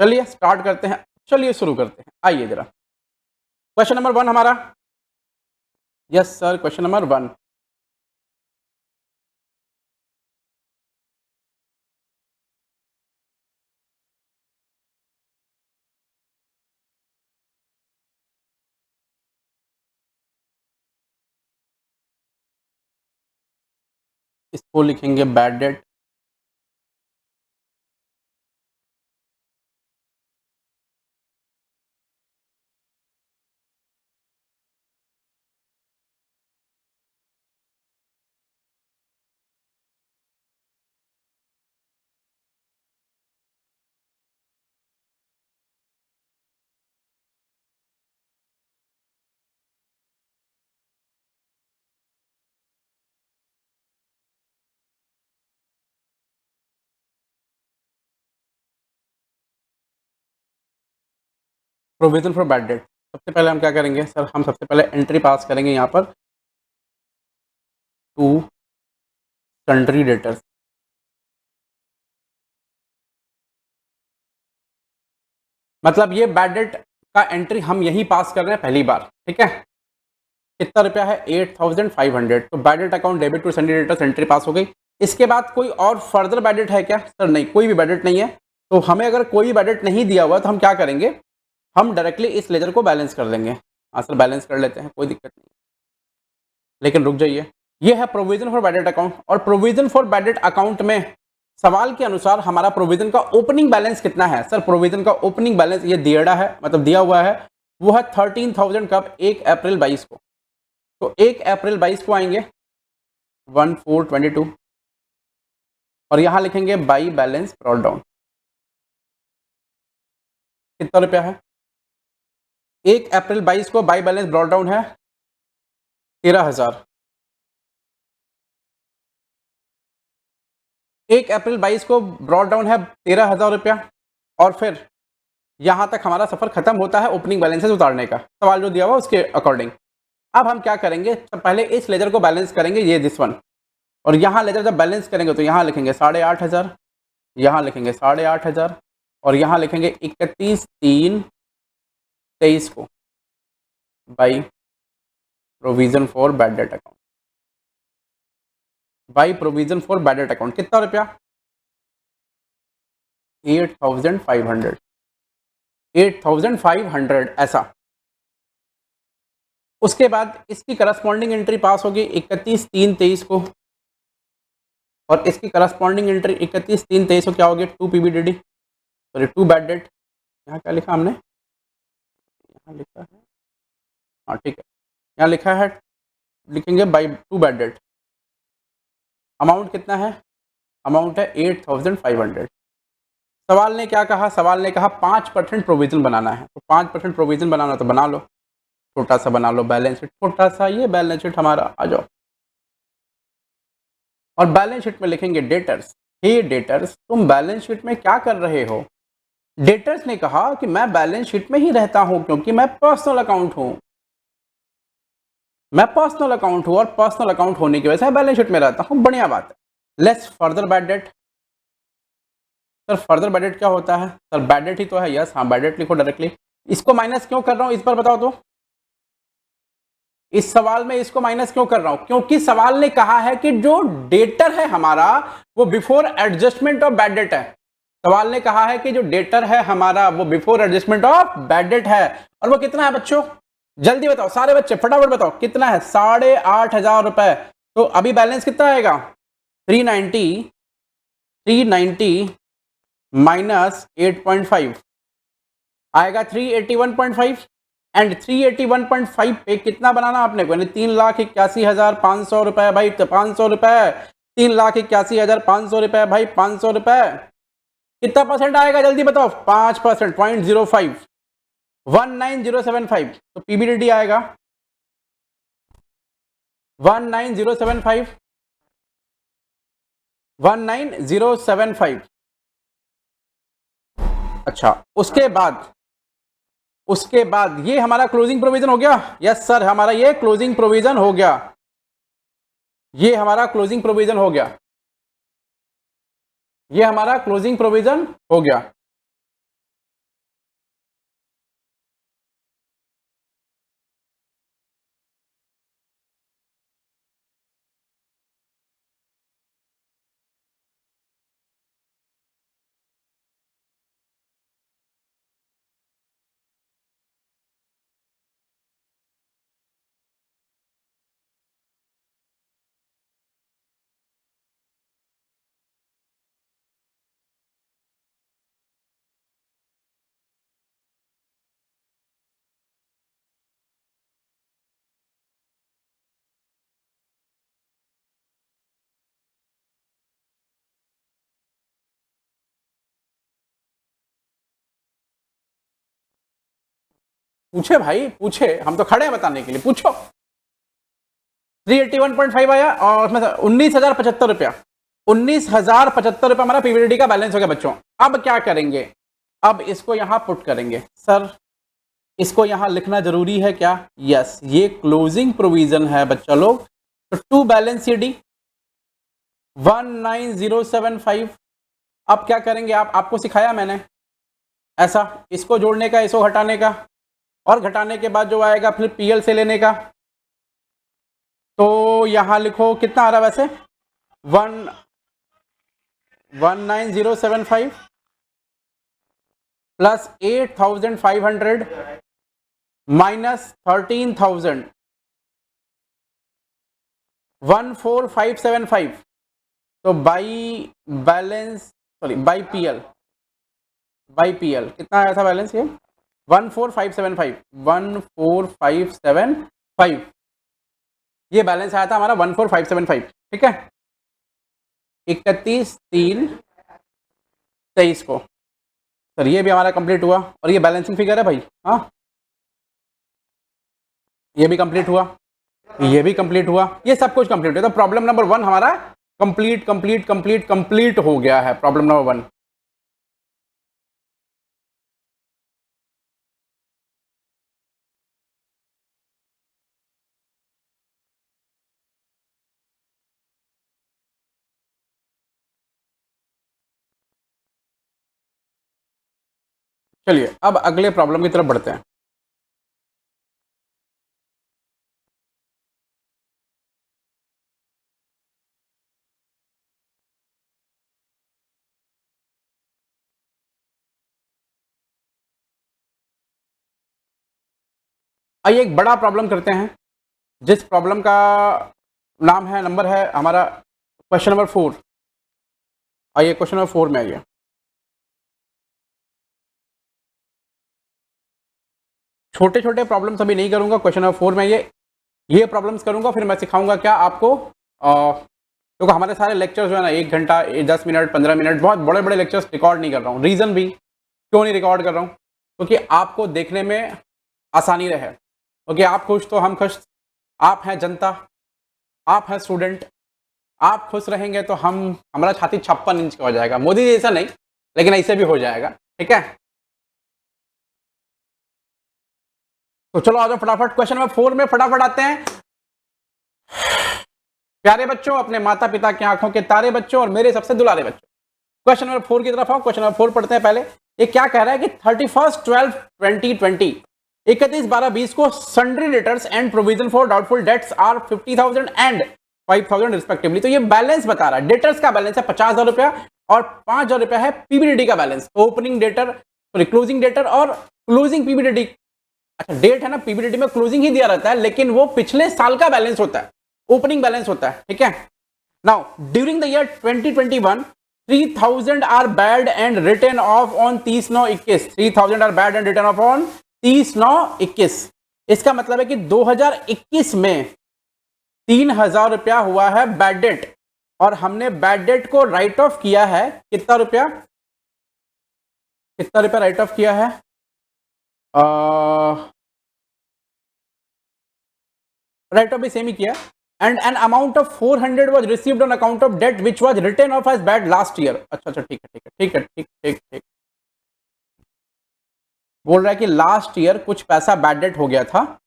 चलिए स्टार्ट करते हैं, चलिए शुरू करते हैं। आइए जरा, क्वेश्चन नंबर 1 हमारा। Yes sir, question number 1। इसको लिखेंगे bad debt, provision for bad date. सबसे पहले हम क्या करेंगे सर? हम सबसे पहले एंट्री पास करेंगे यहाँ पर टू सन्ड्री डेटर्स। मतलब ये बैड डेट का एंट्री हम यही पास कर रहे हैं पहली बार, ठीक है। कितना रुपया है? 8,500। तो bad debt account debit to sundry debtors entry pass हो गई। इसके बाद कोई और फर्दर बैड डेट है क्या सर? नहीं, कोई भी बैड डेट नहीं है। तो हमें अगर कोई भी बैड डेट नहीं दिया हुआ तो हम क्या करेंगे? हम डायरेक्टली इस लेजर को बैलेंस कर देंगे। हाँ सर, बैलेंस कर लेते हैं, कोई दिक्कत नहीं। लेकिन रुक जाइए, ये है provision for bad debt account, और provision for bad debt account में सवाल के अनुसार हमारा प्रोविजन का ओपनिंग बैलेंस कितना है? सर, प्रोविजन का ओपनिंग बैलेंस ये दिया है, मतलब दिया हुआ है, वो है 13,000 कब? 1 अप्रैल 22 को। तो 1 अप्रैल 22 को आएंगे 1422, और यहां लिखेंगे बाई बैलेंस ब्रॉट डाउन। कितना रुपया है? 1 अप्रैल 22 को बाई बैलेंस ब्रॉट डाउन है 13,000। 1 अप्रैल 22 को ब्रॉट डाउन है 13,000 रुपया, और फिर यहां तक हमारा सफर खत्म होता है ओपनिंग बैलेंसेस उतारने का, सवाल जो दिया हुआ उसके अकॉर्डिंग। अब हम क्या करेंगे? तो पहले इस लेजर को बैलेंस करेंगे, ये दिस वन, और यहाँ लेजर जब बैलेंस करेंगे तो यहाँ लिखेंगे 8,500, यहाँ लिखेंगे 8,500, और यहाँ लिखेंगे 31/3 23 को by provision for bad debt account, by provision for bad debt account कितना रुपया 8500, 8500 ऐसा। उसके बाद इसकी करस्पॉन्डिंग एंट्री पास होगी 31/3/23 को, और इसकी करस्पॉन्डिंग एंट्री 31/3/23 को क्या होगी 2 PBDD, सॉरी 2 बैड डेट। यहाँ क्या लिखा हमने, यहाँ लिखा है, हाँ ठीक है, यहाँ लिखा है, लिखेंगे बाई 2 बैड डेट। अमाउंट कितना है, अमाउंट है 8500। सवाल ने क्या कहा, सवाल ने कहा 5% प्रोविजन बनाना है, तो 5% प्रोविजन बनाना तो बना लो, छोटा सा बना लो बैलेंस शीट, छोटा सा ये बैलेंस शीट हमारा, आ जाओ। और बैलेंस शीट में लिखेंगे डेटर्स। हे डेटर्स, तुम बैलेंस शीट में क्या कर रहे हो? डेटर्स ने कहा कि मैं बैलेंस शीट में ही रहता हूं क्योंकि मैं पर्सनल अकाउंट हूं, मैं पर्सनल अकाउंट हूं और पर्सनल अकाउंट होने की वजह से बैलेंस शीट में रहता हूं। बढ़िया बात है। Let's further bad date. Sir further bad date क्या होता है? सर बैड डेट ही तो है। यस, हाँ बैड डेट लिखो डायरेक्टली। इसको माइनस क्यों कर रहा हूं इस पर बताओ तो, इस सवाल में इसको माइनस क्यों कर रहा हूं? क्योंकि सवाल ने कहा है कि जो डेटर है हमारा वो before adjustment of bad debt है। सवाल ने कहा है कि जो डेटर है हमारा वो before adjustment of bad debt है, और वो कितना है बच्चों? जल्दी बताओ सारे बच्चे, फटाफट बताओ कितना है? 8,500 रुपए। तो अभी बैलेंस कितना आएगा? 390, 390 माइनस 8.5 आएगा 381.5। एंड 381.5 पे कितना बनाना आपने को? 3,81,500 रुपए भाई, 500 रुपए, 3,81,500 रुपए भाई, 500 रुपए। कितना परसेंट आएगा जल्दी बताओ? 5%, 0.05, 19075। तो पीबीडीडी आएगा 19075, 19075। अच्छा, उसके बाद ये हमारा क्लोजिंग प्रोविजन हो गया। यस सर, हमारा ये क्लोजिंग प्रोविजन हो गया, ये हमारा क्लोजिंग प्रोविजन हो गया, ये हमारा क्लोजिंग प्रोविजन हो गया। पूछे भाई पूछे, हम तो खड़े हैं बताने के लिए, पूछो। 381.5 आया और उसमें 19,075 रुपया, 19,075 रुपया हमारा पीवीडी का बैलेंस हो गया बच्चों। अब क्या करेंगे? अब इसको यहां पुट करेंगे। सर इसको यहां लिखना जरूरी है क्या? यस, ये क्लोजिंग प्रोविजन है बच्चा लोग। तो टू बैलेंस डी 19075। अब क्या करेंगे आप, आपको सिखाया मैंने ऐसा, इसको जोड़ने का, इसको घटाने का, और घटाने के बाद जो आएगा फिर पीएल से लेने का। तो यहां लिखो कितना आ रहा वैसे, 19075 प्लस 8,500 माइनस 13,000, 14,575। तो by balance, sorry by PL, by PL कितना आया था बैलेंस? ये 14,575, 14,575 ये बैलेंस आया था हमारा 14,575। ठीक है, 31/3/23 को। सर ये भी हमारा कंप्लीट हुआ, और ये बैलेंसिंग फिगर है भाई। हाँ ये भी कंप्लीट हुआ, ये भी कंप्लीट हुआ, ये सब कुछ कंप्लीट हुआ। तो प्रॉब्लम नंबर 1 हमारा कंप्लीट कंप्लीट कंप्लीट कंप्लीट हो गया है, प्रॉब्लम नंबर 1। चलिए अब अगले प्रॉब्लम की तरफ बढ़ते हैं। आइए एक बड़ा प्रॉब्लम करते हैं, जिस प्रॉब्लम का नाम है, नंबर है हमारा क्वेश्चन नंबर 4। आइए क्वेश्चन नंबर 4 में आइए। छोटे छोटे प्रॉब्लम्स अभी नहीं करूंगा, क्वेश्चन नंबर 4 में ये प्रॉब्लम्स करूंगा, फिर मैं सिखाऊंगा क्या आपको। क्योंकि हमारे सारे लेक्चर्स जो है ना 1 घंटा 10 मिनट 15 मिनट, बहुत बड़े बड़े लेक्चर्स रिकॉर्ड नहीं कर रहा हूँ। रीज़न भी क्यों नहीं रिकॉर्ड कर रहा हूँ, क्योंकि आपको देखने में आसानी रहे। क्योंकि आप खुश तो हम खुश, आप हैं जनता, आप हैं स्टूडेंट, आप खुश रहेंगे तो हमारा छाती 56 इंच का हो जाएगा। मोदी जी ऐसा नहीं, लेकिन ऐसे भी हो जाएगा। ठीक है, तो चलो आ जाओ फटाफट क्वेश्चन नंबर 4 में फटाफट आते हैं। प्यारे बच्चों, अपने माता पिता की आंखों के तारे बच्चों और मेरे सबसे दुलारे बच्चों, क्वेश्चन नंबर 4 की तरफ आओ। क्वेश्चन नंबर 4 पढ़ते हैं पहले। ये क्या कह रहा है कि 31/12/2020 31/12/20 को sundry debtors and provision for doubtful debts are 50,000 and 5,000 respectively. तो ये बैलेंस बता रहा है। डेटर्स का बैलेंस है 50,000 रुपया और 5,000 रुपया है पीबीडीडी का balance. Opening debtor, sorry closing debtor और क्लोजिंग पीबीडीडी। अच्छा डेट है ना, पीबीडीडी में क्लोजिंग ही दिया रहता है, लेकिन वो पिछले साल का बैलेंस होता है, ओपनिंग बैलेंस होता है। ठीक है, now during the year 2021 3,000 are bad and written off on 30/9/21। 3,000 are bad and written off on 30/9/21। इसका मतलब है कि 2021 में 3,000 रुपया हुआ है बैड डेट, और हमने बैड डेट को राइट ऑफ किया है कितना रुपया, राइट ऑफ किया है, राइट ऑफ भी सेम ही किया। And an amount of 400 was received on account of debt which was written off as bad last year. अच्छा अच्छा ठीक है ठीक है ठीक है ठीक ठीक ठीक। बोल रहा है कि लास्ट ईयर कुछ पैसा बैड डेट हो गया था,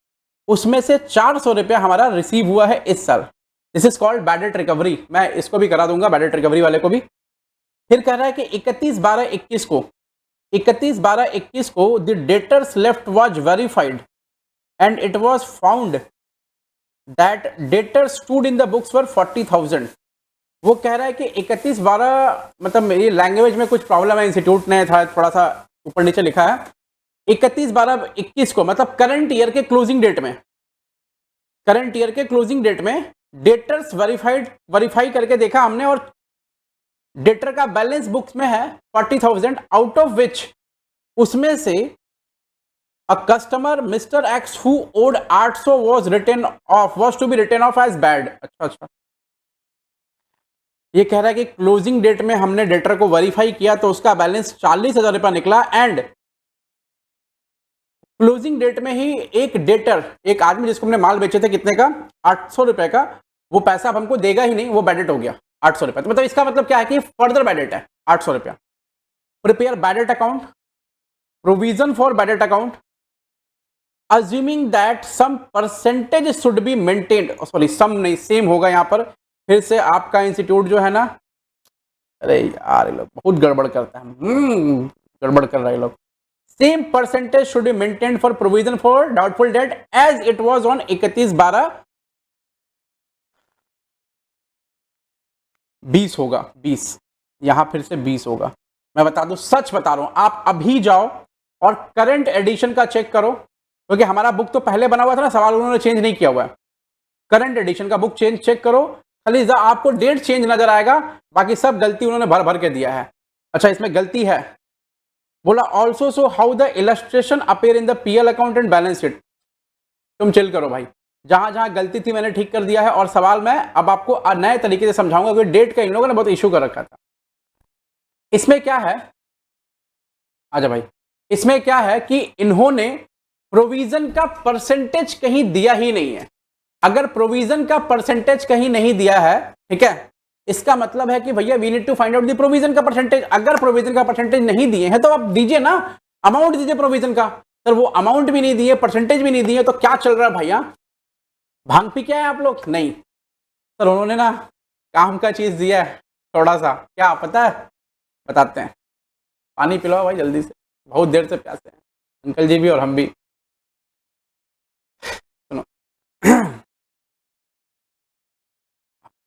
उसमें से 400 रुपया हमारा रिसीव हुआ है इस साल। This is called bad debt recovery. मैं इसको भी करा दूंगा, बैड डेट रिकवरी वाले को भी। फिर कह रहा है कि 31/12/21 को 31/12/21 को the debtors left was verified and it was found that debtor stood in the books for 40,000। वो कह रहा है कि 31/12, मतलब ये लैंग्वेज में कुछ प्रॉब्लम है, इंस्टीट्यूट ने थोड़ा सा ऊपर नीचे लिखा है। 31/12/21 को मतलब करंट ईयर के क्लोजिंग डेट में, करंट ईयर के क्लोजिंग डेट में डेटर्स वेरीफाई करके देखा हमने, और डेटर का बैलेंस बुक्स में है 40,000, आउट ऑफ विच उसमें से a customer Mr. X who owed 800 was to be written off as bad। अच्छा, ये कह रहा है कि क्लोजिंग डेट में हमने डेटर को वेरीफाई किया तो उसका बैलेंस 40,000 रुपया निकला, एंड क्लोजिंग डेट में ही एक डेटर, एक आदमी जिसको हमने माल बेचे थे कितने का, 800 रुपए का, वो पैसा अब हमको देगा ही नहीं, वो बैड डेट हो गया 800 रुपया। तो मतलब इसका मतलब क्या है कि फर्दर बैड डेट है 800 रुपया। Prepare bad debt account, provision for bad debt account, assuming that some percentage should be maintained, sorry some नहीं सेम होगा यहाँ पर। फिर से आपका इंस्टीट्यूट जो है ना, अरे यार ये लोग बहुत गड़बड़ करते हैं, गड़बड़ कर रहे लोग। Same percentage should be maintained for provision for doubtful debt as it was on 31/12/20 होगा, 20, यहां फिर से 20 होगा। मैं बता दूं, सच बता रहा हूं, आप अभी जाओ और करंट एडिशन का चेक करो, क्योंकि हमारा बुक तो पहले बना हुआ था ना, सवाल उन्होंने चेंज नहीं किया हुआ है। करंट एडिशन का बुक चेक करो, खाली आपको डेट चेंज नजर आएगा, बाकी सब गलती उन्होंने भर भर के दिया है। अच्छा इसमें गलती है, बोला also so how the illustration appear in the PL account and balance sheet. तुम चिल करो भाई, जहां जहां गलती थी मैंने ठीक कर दिया है, और सवाल मैं अब आपको नए तरीके से समझाऊंगा, क्योंकि डेट का इन लोगों ने बहुत इशू कर रखा था। इसमें क्या है, आजा भाई, इसमें क्या है कि इन्होंने प्रोविजन का परसेंटेज कहीं दिया ही नहीं है। अगर प्रोविजन का परसेंटेज कहीं नहीं दिया है, ठीक है, इसका मतलब है कि भैया we need to find out the provision का परसेंटेज। अगर प्रोविजन का परसेंटेज नहीं दिए हैं तो आप दीजिए ना, अमाउंट दीजिए प्रोविजन का। सर वो अमाउंट भी नहीं दिए, परसेंटेज भी नहीं दिए, तो क्या चल रहा है भैया, भांग पी क्या है आप लोग? नहीं सर, उन्होंने ना काम का चीज दिया है थोड़ा सा, क्या पता है, बताते हैं। पानी पिलाओ भाई जल्दी से, बहुत देर से प्यासे हैं अंकल जी भी और हम भी। सुनो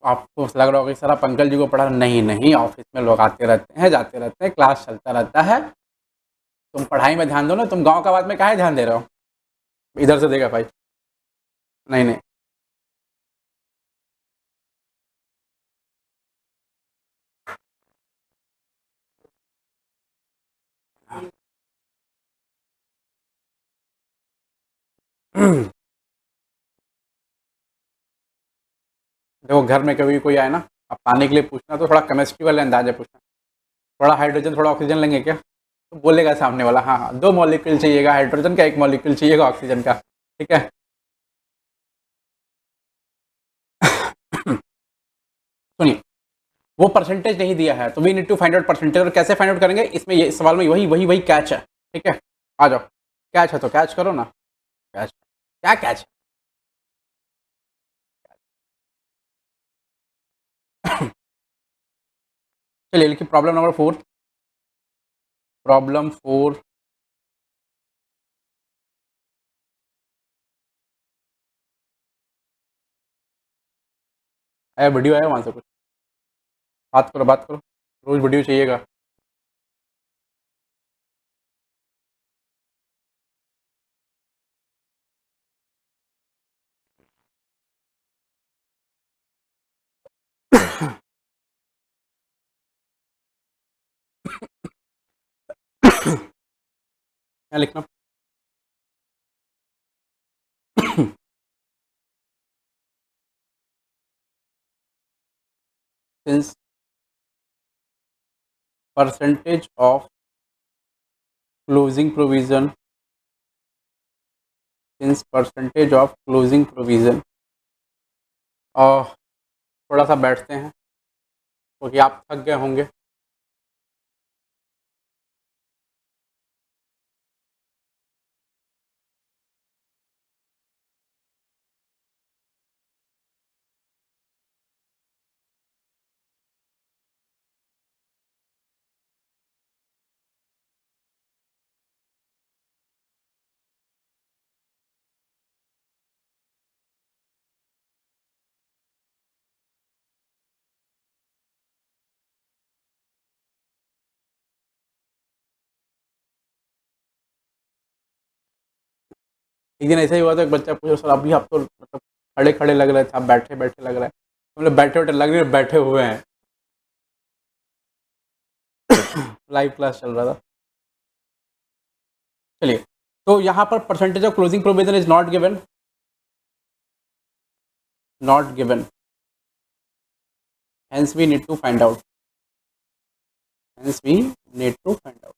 आपको लग रहा होगा कि सर आप अंकल जी को पढ़ा, नहीं, ऑफिस में लोग आते रहते हैं जाते रहते हैं, क्लास चलता रहता है, तुम पढ़ाई में ध्यान दो ना, तुम गांव का बात में काहे ध्यान दे रहे हो? इधर से देगा भाई, नहीं नहीं। देखो घर में कभी कोई आए ना, अब पानी के लिए पूछना तो थोड़ा केमिस्ट्री वाले अंदाज है पूछना, थोड़ा हाइड्रोजन थोड़ा ऑक्सीजन लेंगे क्या, तो बोलेगा सामने वाला हाँ हाँ 2 मॉलिक्यूल चाहिएगा हाइड्रोजन का, 1 मॉलिक्यूल चाहिएगा ऑक्सीजन का, ठीक है। सुनिए, वो परसेंटेज नहीं दिया है तो we need to find out percentage, और कैसे फाइंड आउट करेंगे इसमें, ये सवाल में वही वही वही कैच है, ठीक है। आ जाओ, कैच है तो कैच करो ना, कैच, क्या कैच है। चलिए लिखिए प्रॉब्लम नंबर 4, प्रॉब्लम 4, आया वीडियो आया वहाँ से कुछ, बात करो बात करो, रोज वीडियो चाहिएगा। क्या लिखना। Since percentage of closing provision, since percentage of closing provision, और थोड़ा सा बैठते हैं क्योंकि आप थक गए होंगे। एक दिन ऐसा ही हुआ था, एक बच्चा पूछा सर अभी आप तो मतलब खड़े खड़े लग रहे थे, आप बैठे बैठे लग रहे हैं, मतलब बैठे बैठे लग रहे बैठे हुए हैं। लाइव क्लास चल रहा था। चलिए, तो यहाँ पर percentage of closing provision is not given, not given, hence we need to find out, hence we need to find out.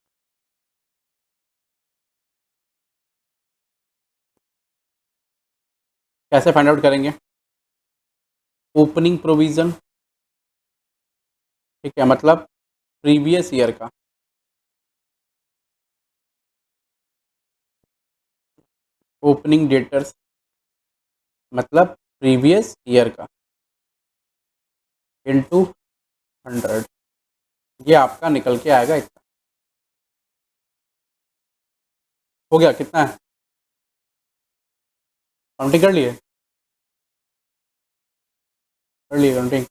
कैसे फाइंड आउट करेंगे, ओपनिंग प्रोविजन, ठीक है, मतलब प्रीवियस ईयर का, ओपनिंग डेटर्स मतलब प्रीवियस ईयर का, into 100, ये आपका निकल के आएगा इतना। हो गया, कितना है, काउंटिंग कर लिए काउंटिंग,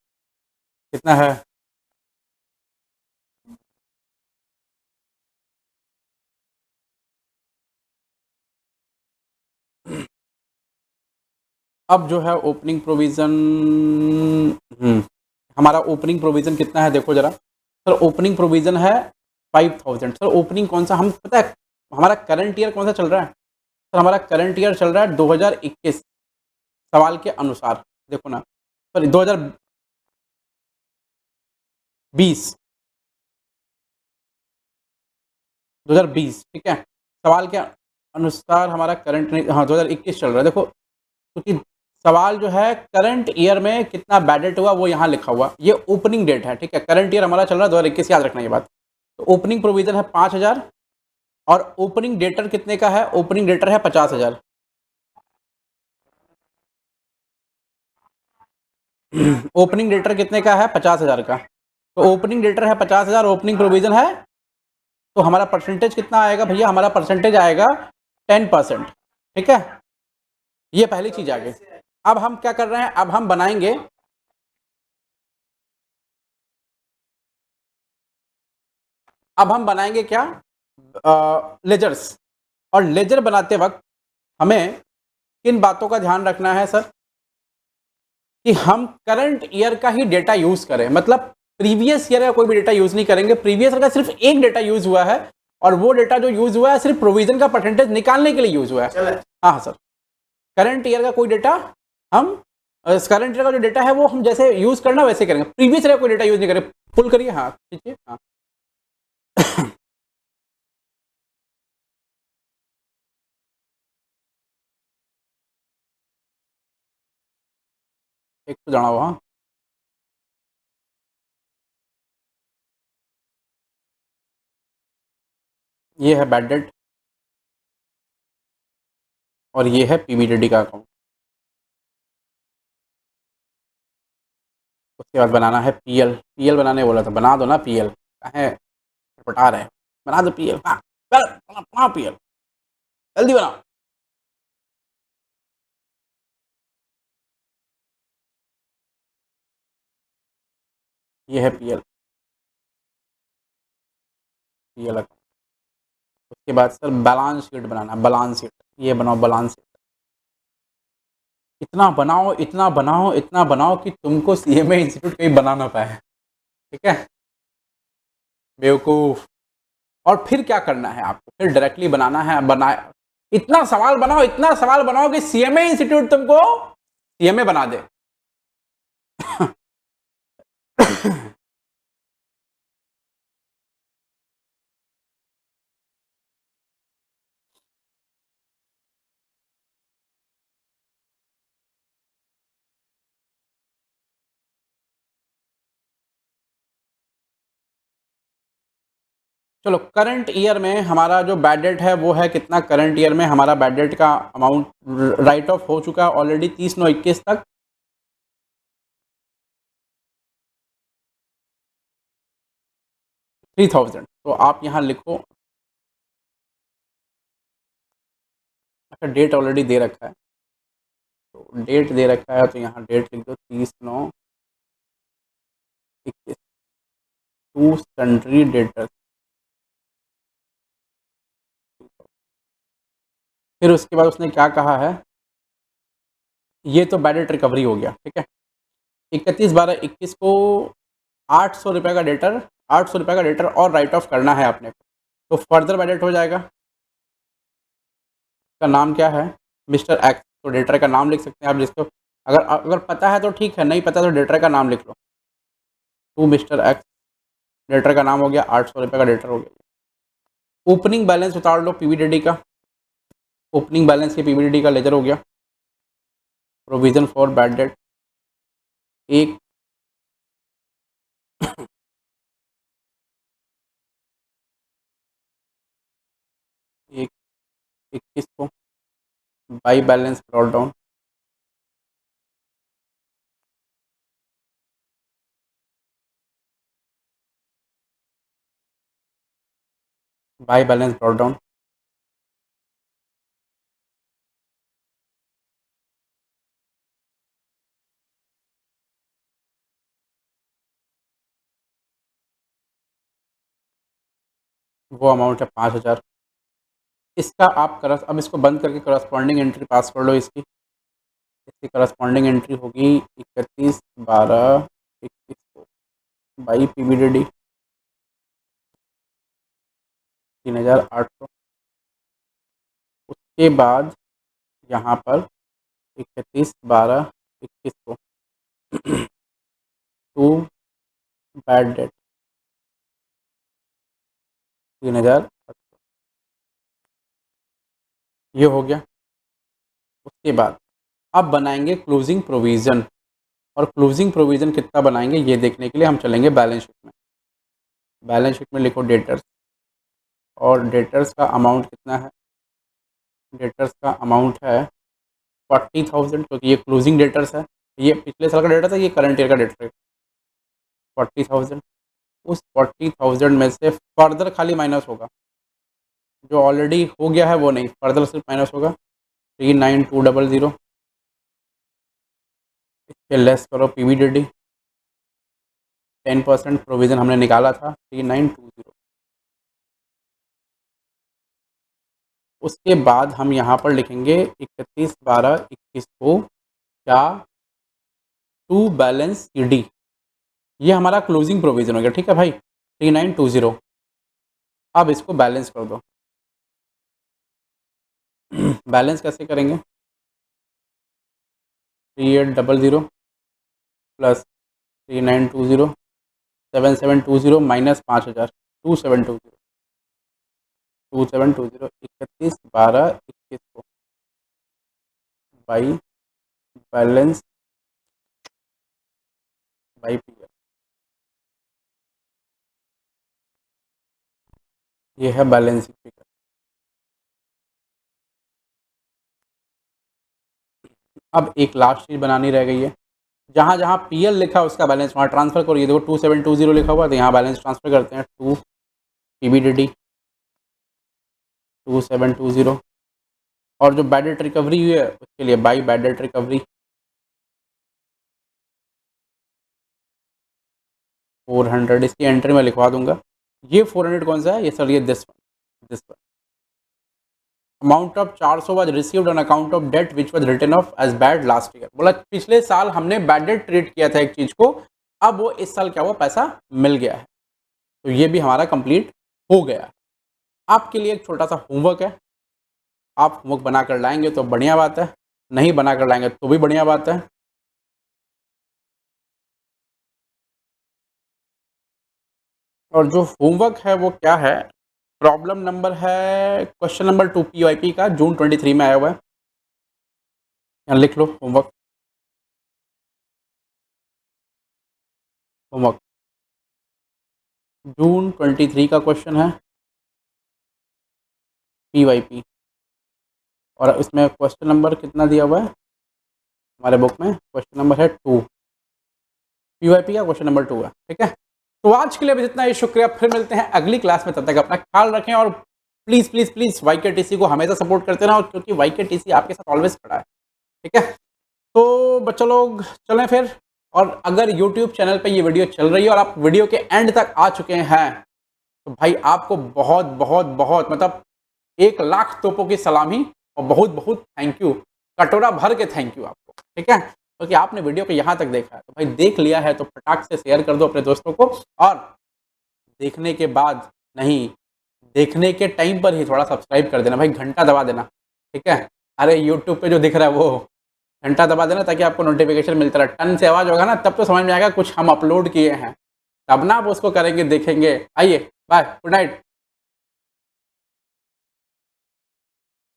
कितना है, अब जो है ओपनिंग प्रोविज़न, हमारा ओपनिंग प्रोविज़न कितना है देखो ज़रा। सर ओपनिंग प्रोविज़न है 5000। सर ओपनिंग कौन सा, हम पता है हमारा करंट ईयर कौन सा चल रहा है, सर हमारा करंट ईयर चल रहा है 2021 सवाल के अनुसार, देखो ना सर 2020, 2020, ठीक है, सवाल के अनुसार हमारा करंट नहीं, हाँ 2021 चल रहा है। देखो क्योंकि सवाल जो है करंट ईयर में कितना बैड डेट हुआ वो यहाँ लिखा हुआ, ये ओपनिंग डेट है, ठीक है, करंट ईयर हमारा चल रहा है 2021, याद रखना ये बात। तो ओपनिंग प्रोविजन है 5000, और ओपनिंग डेटर कितने का है, ओपनिंग डेटर है 50,000। ओपनिंग डेटर कितने का है, 50,000 का, तो ओपनिंग डेटर है 50,000, ओपनिंग प्रोविजन है, तो हमारा परसेंटेज कितना आएगा भैया, हमारा परसेंटेज आएगा 10%, ठीक है, ये पहली चीज आ गई। अब हम क्या कर रहे हैं, अब हम बनाएंगे, अब हम बनाएंगे क्या, लेजर्स, और लेजर बनाते वक्त हमें किन बातों का ध्यान रखना है सर कि हम करंट ईयर का ही डेटा यूज करें, मतलब प्रीवियस ईयर का कोई भी डेटा यूज नहीं करेंगे। प्रीवियस ईयर का सिर्फ एक डेटा यूज हुआ है और वो डेटा जो यूज हुआ है सिर्फ प्रोविजन का परसेंटेज निकालने के लिए यूज हुआ है। हाँ सर, करंट ईयर का कोई डेटा हम करंट ईयर का जो डेटा है वो हम जैसे यूज करना वैसे करेंगे, प्रीवियस ईयर का कोई डेटा यूज नहीं करेंगे। पुल करिए, हाँ खींचिए, हाँ एक तो जाना हुआ, हाँ ये है बैड डेट और ये है पीबीडीडी का अकाउंट। उसके बाद बनाना है पीएल। पीएल बनाने बोला था, बना दो ना पीएल, काहे पटा रहे हैं, बना दो पीएल, हाँ बना पीएल, जल्दी बनाओ। ये है पीएल, पीएल अकाउंट। उसके बाद सर बैलेंस शीट बनाना, बैलेंस शीट, ये बनाओ बैलेंस शीट। इतना बनाओ, इतना बनाओ, इतना बनाओ कि तुमको सीएमए इंस्टीट्यूट कहीं बना ना पाए, ठीक है बेवकूफ। और फिर क्या करना है आपको, फिर डायरेक्टली बनाना है, बनाए इतना सवाल बनाओ, इतना सवाल बनाओ कि सीएमए इंस्टीट्यूट तुमको सीएमए बना दे। चलो करंट ईयर में हमारा जो बैड डेट है वो है कितना, करंट ईयर में हमारा बैड डेट का अमाउंट राइट ऑफ हो चुका है ऑलरेडी 30/9/21 तक। 3000, तो आप यहाँ लिखो, अच्छा डेट ऑलरेडी दे रखा है, तो डेट दे रखा है तो यहाँ डेट लिख दो 30/9/21 टू सन्ड्री डेटर्स। फिर उसके बाद उसने क्या कहा है, ये तो बैड डेट रिकवरी हो गया, ठीक है। 31/12/21 को 800 रुपये का डेटर, 800 रुपये का डेटर और राइट ऑफ करना है आपने को, तो फर्दर बैड डेट हो जाएगा। का नाम क्या है, मिस्टर एक्स, तो डेटर का नाम लिख सकते हैं आप, जिसको अगर अगर पता है तो ठीक है, नहीं पता तो डेटर का नाम लिख लो, टू मिस्टर एक्स, डेटर का नाम हो गया, 800 रुपये का डेटर हो गया। ओपनिंग बैलेंस उतार लो पीवीडीडी का, ओपनिंग बैलेंस ये पीवीडीडी का लेजर हो गया। प्रोविजन फॉर बैड डेट एक एक 21 को by balance brought down, by balance brought down, वो अमाउंट है 5000। इसका आप करस अब इसको बंद करके करस्पॉन्डिंग एंट्री पास कर लो, इसकी इसकी करस्पॉन्डिंग एंट्री होगी 31/12/21 को बाई पीवीडीडी 3800। उसके बाद यहाँ पर 31/12/21 को टू बैड डेट 3000, ये हो गया। उसके बाद अब बनाएंगे क्लोजिंग प्रोविज़न, और क्लोजिंग प्रोविज़न कितना बनाएंगे ये देखने के लिए हम चलेंगे बैलेंस शीट में। बैलेंस शीट में लिखो डेटर्स, और डेटर्स का अमाउंट कितना है, डेटर्स का अमाउंट है 40,000, क्योंकि ये क्लोजिंग डेटर्स है, ये पिछले साल का डेटा था, ये करंट ईयर का डेटा है 40,000। उस 40,000 में से फर्दर खाली माइनस होगा, जो ऑलरेडी हो गया है वो नहीं, फर्दर सिर्फ माइनस होगा 39200। इसके लेस करो पीवीडीडी, 10% प्रोविज़न हमने निकाला था 3920, उसके बाद हम यहाँ पर लिखेंगे 31/12/21 को क्या टू बैलेंस ईडी। ये हमारा क्लोजिंग प्रोविजन हो गया, ठीक है भाई, 3920। अब इसको बैलेंस कर दो। बैलेंस कैसे करेंगे? 3800 प्लस 3920 7720 माइनस 5000 2720 2720 31/12/21 को बाई बैलेंस बाई पीरियड। ये है बैलेंस फिगर। अब एक लास्ट चीज बनानी रह गई है, जहाँ जहाँ पीएल लिखा है उसका बैलेंस वहाँ ट्रांसफर करो। ये देखो 2720 लिखा हुआ है, तो यहाँ बैलेंस ट्रांसफर करते हैं टू पीबीडीडी 2720। और जो बैड डेट रिकवरी हुई है उसके लिए बाई बैड डेट रिकवरी 400। इसकी एंट्री में लिखवा दूंगा। ये 400 कौन सा है? ये सर ये this one. Amount of 400 was received on account of debt which was written off as bad last year. बोला पिछले साल हमने बैड डेट ट्रीट किया था एक चीज को, अब वो इस साल क्या हुआ, पैसा मिल गया है। तो ये भी हमारा कंप्लीट हो गया। आपके लिए एक छोटा सा होमवर्क है, आप होमवर्क बना कर लाएंगे तो बढ़िया बात है, नहीं बना कर लाएंगे तो भी बढ़िया बात है। और जो होमवर्क है वो क्या है? प्रॉब्लम नंबर है क्वेश्चन नंबर 2 पीवाईपी का, जून 23 में आया हुआ है। यहाँ लिख लो होमवर्क। होमवर्क जून 23 का क्वेश्चन है पीवाईपी, और इसमें क्वेश्चन नंबर कितना दिया हुआ है हमारे बुक में? क्वेश्चन नंबर है 2। पीवाईपी का क्वेश्चन नंबर 2 है, ठीक है। तो आज के लिए बस इतना ही, शुक्रिया। फिर मिलते हैं अगली क्लास में, तब तक अपना ख्याल रखें और प्लीज़ प्लीज़ प्लीज़ YKTC को हमेशा सपोर्ट करते रहना, और क्योंकि YKTC आपके साथ ऑलवेज खड़ा है, ठीक है। तो बच्चों लोग चलें फिर। और अगर YouTube चैनल पे ये वीडियो चल रही है और आप वीडियो के एंड तक आ चुके हैं, तो भाई आपको बहुत बहुत बहुत मतलब 1,00,000 तोपों की सलामी और बहुत बहुत थैंक यू, कटोरा भर के थैंक यू आपको, ठीक है। क्योंकि आपने वीडियो को यहाँ तक देखा है, तो भाई देख लिया है तो फटाक से शेयर कर दो अपने दोस्तों को। और देखने के बाद नहीं, देखने के टाइम पर ही थोड़ा सब्सक्राइब कर देना भाई, घंटा दबा देना, ठीक है। अरे यूट्यूब पे जो दिख रहा है वो घंटा दबा देना, ताकि आपको नोटिफिकेशन मिलता रहे। टन से आवाज़ होगा ना तब तो समझ में आएगा कुछ हम अपलोड किए हैं, तब ना आप उसको करेंगे, देखेंगे। आइए बाय, गुड नाइट।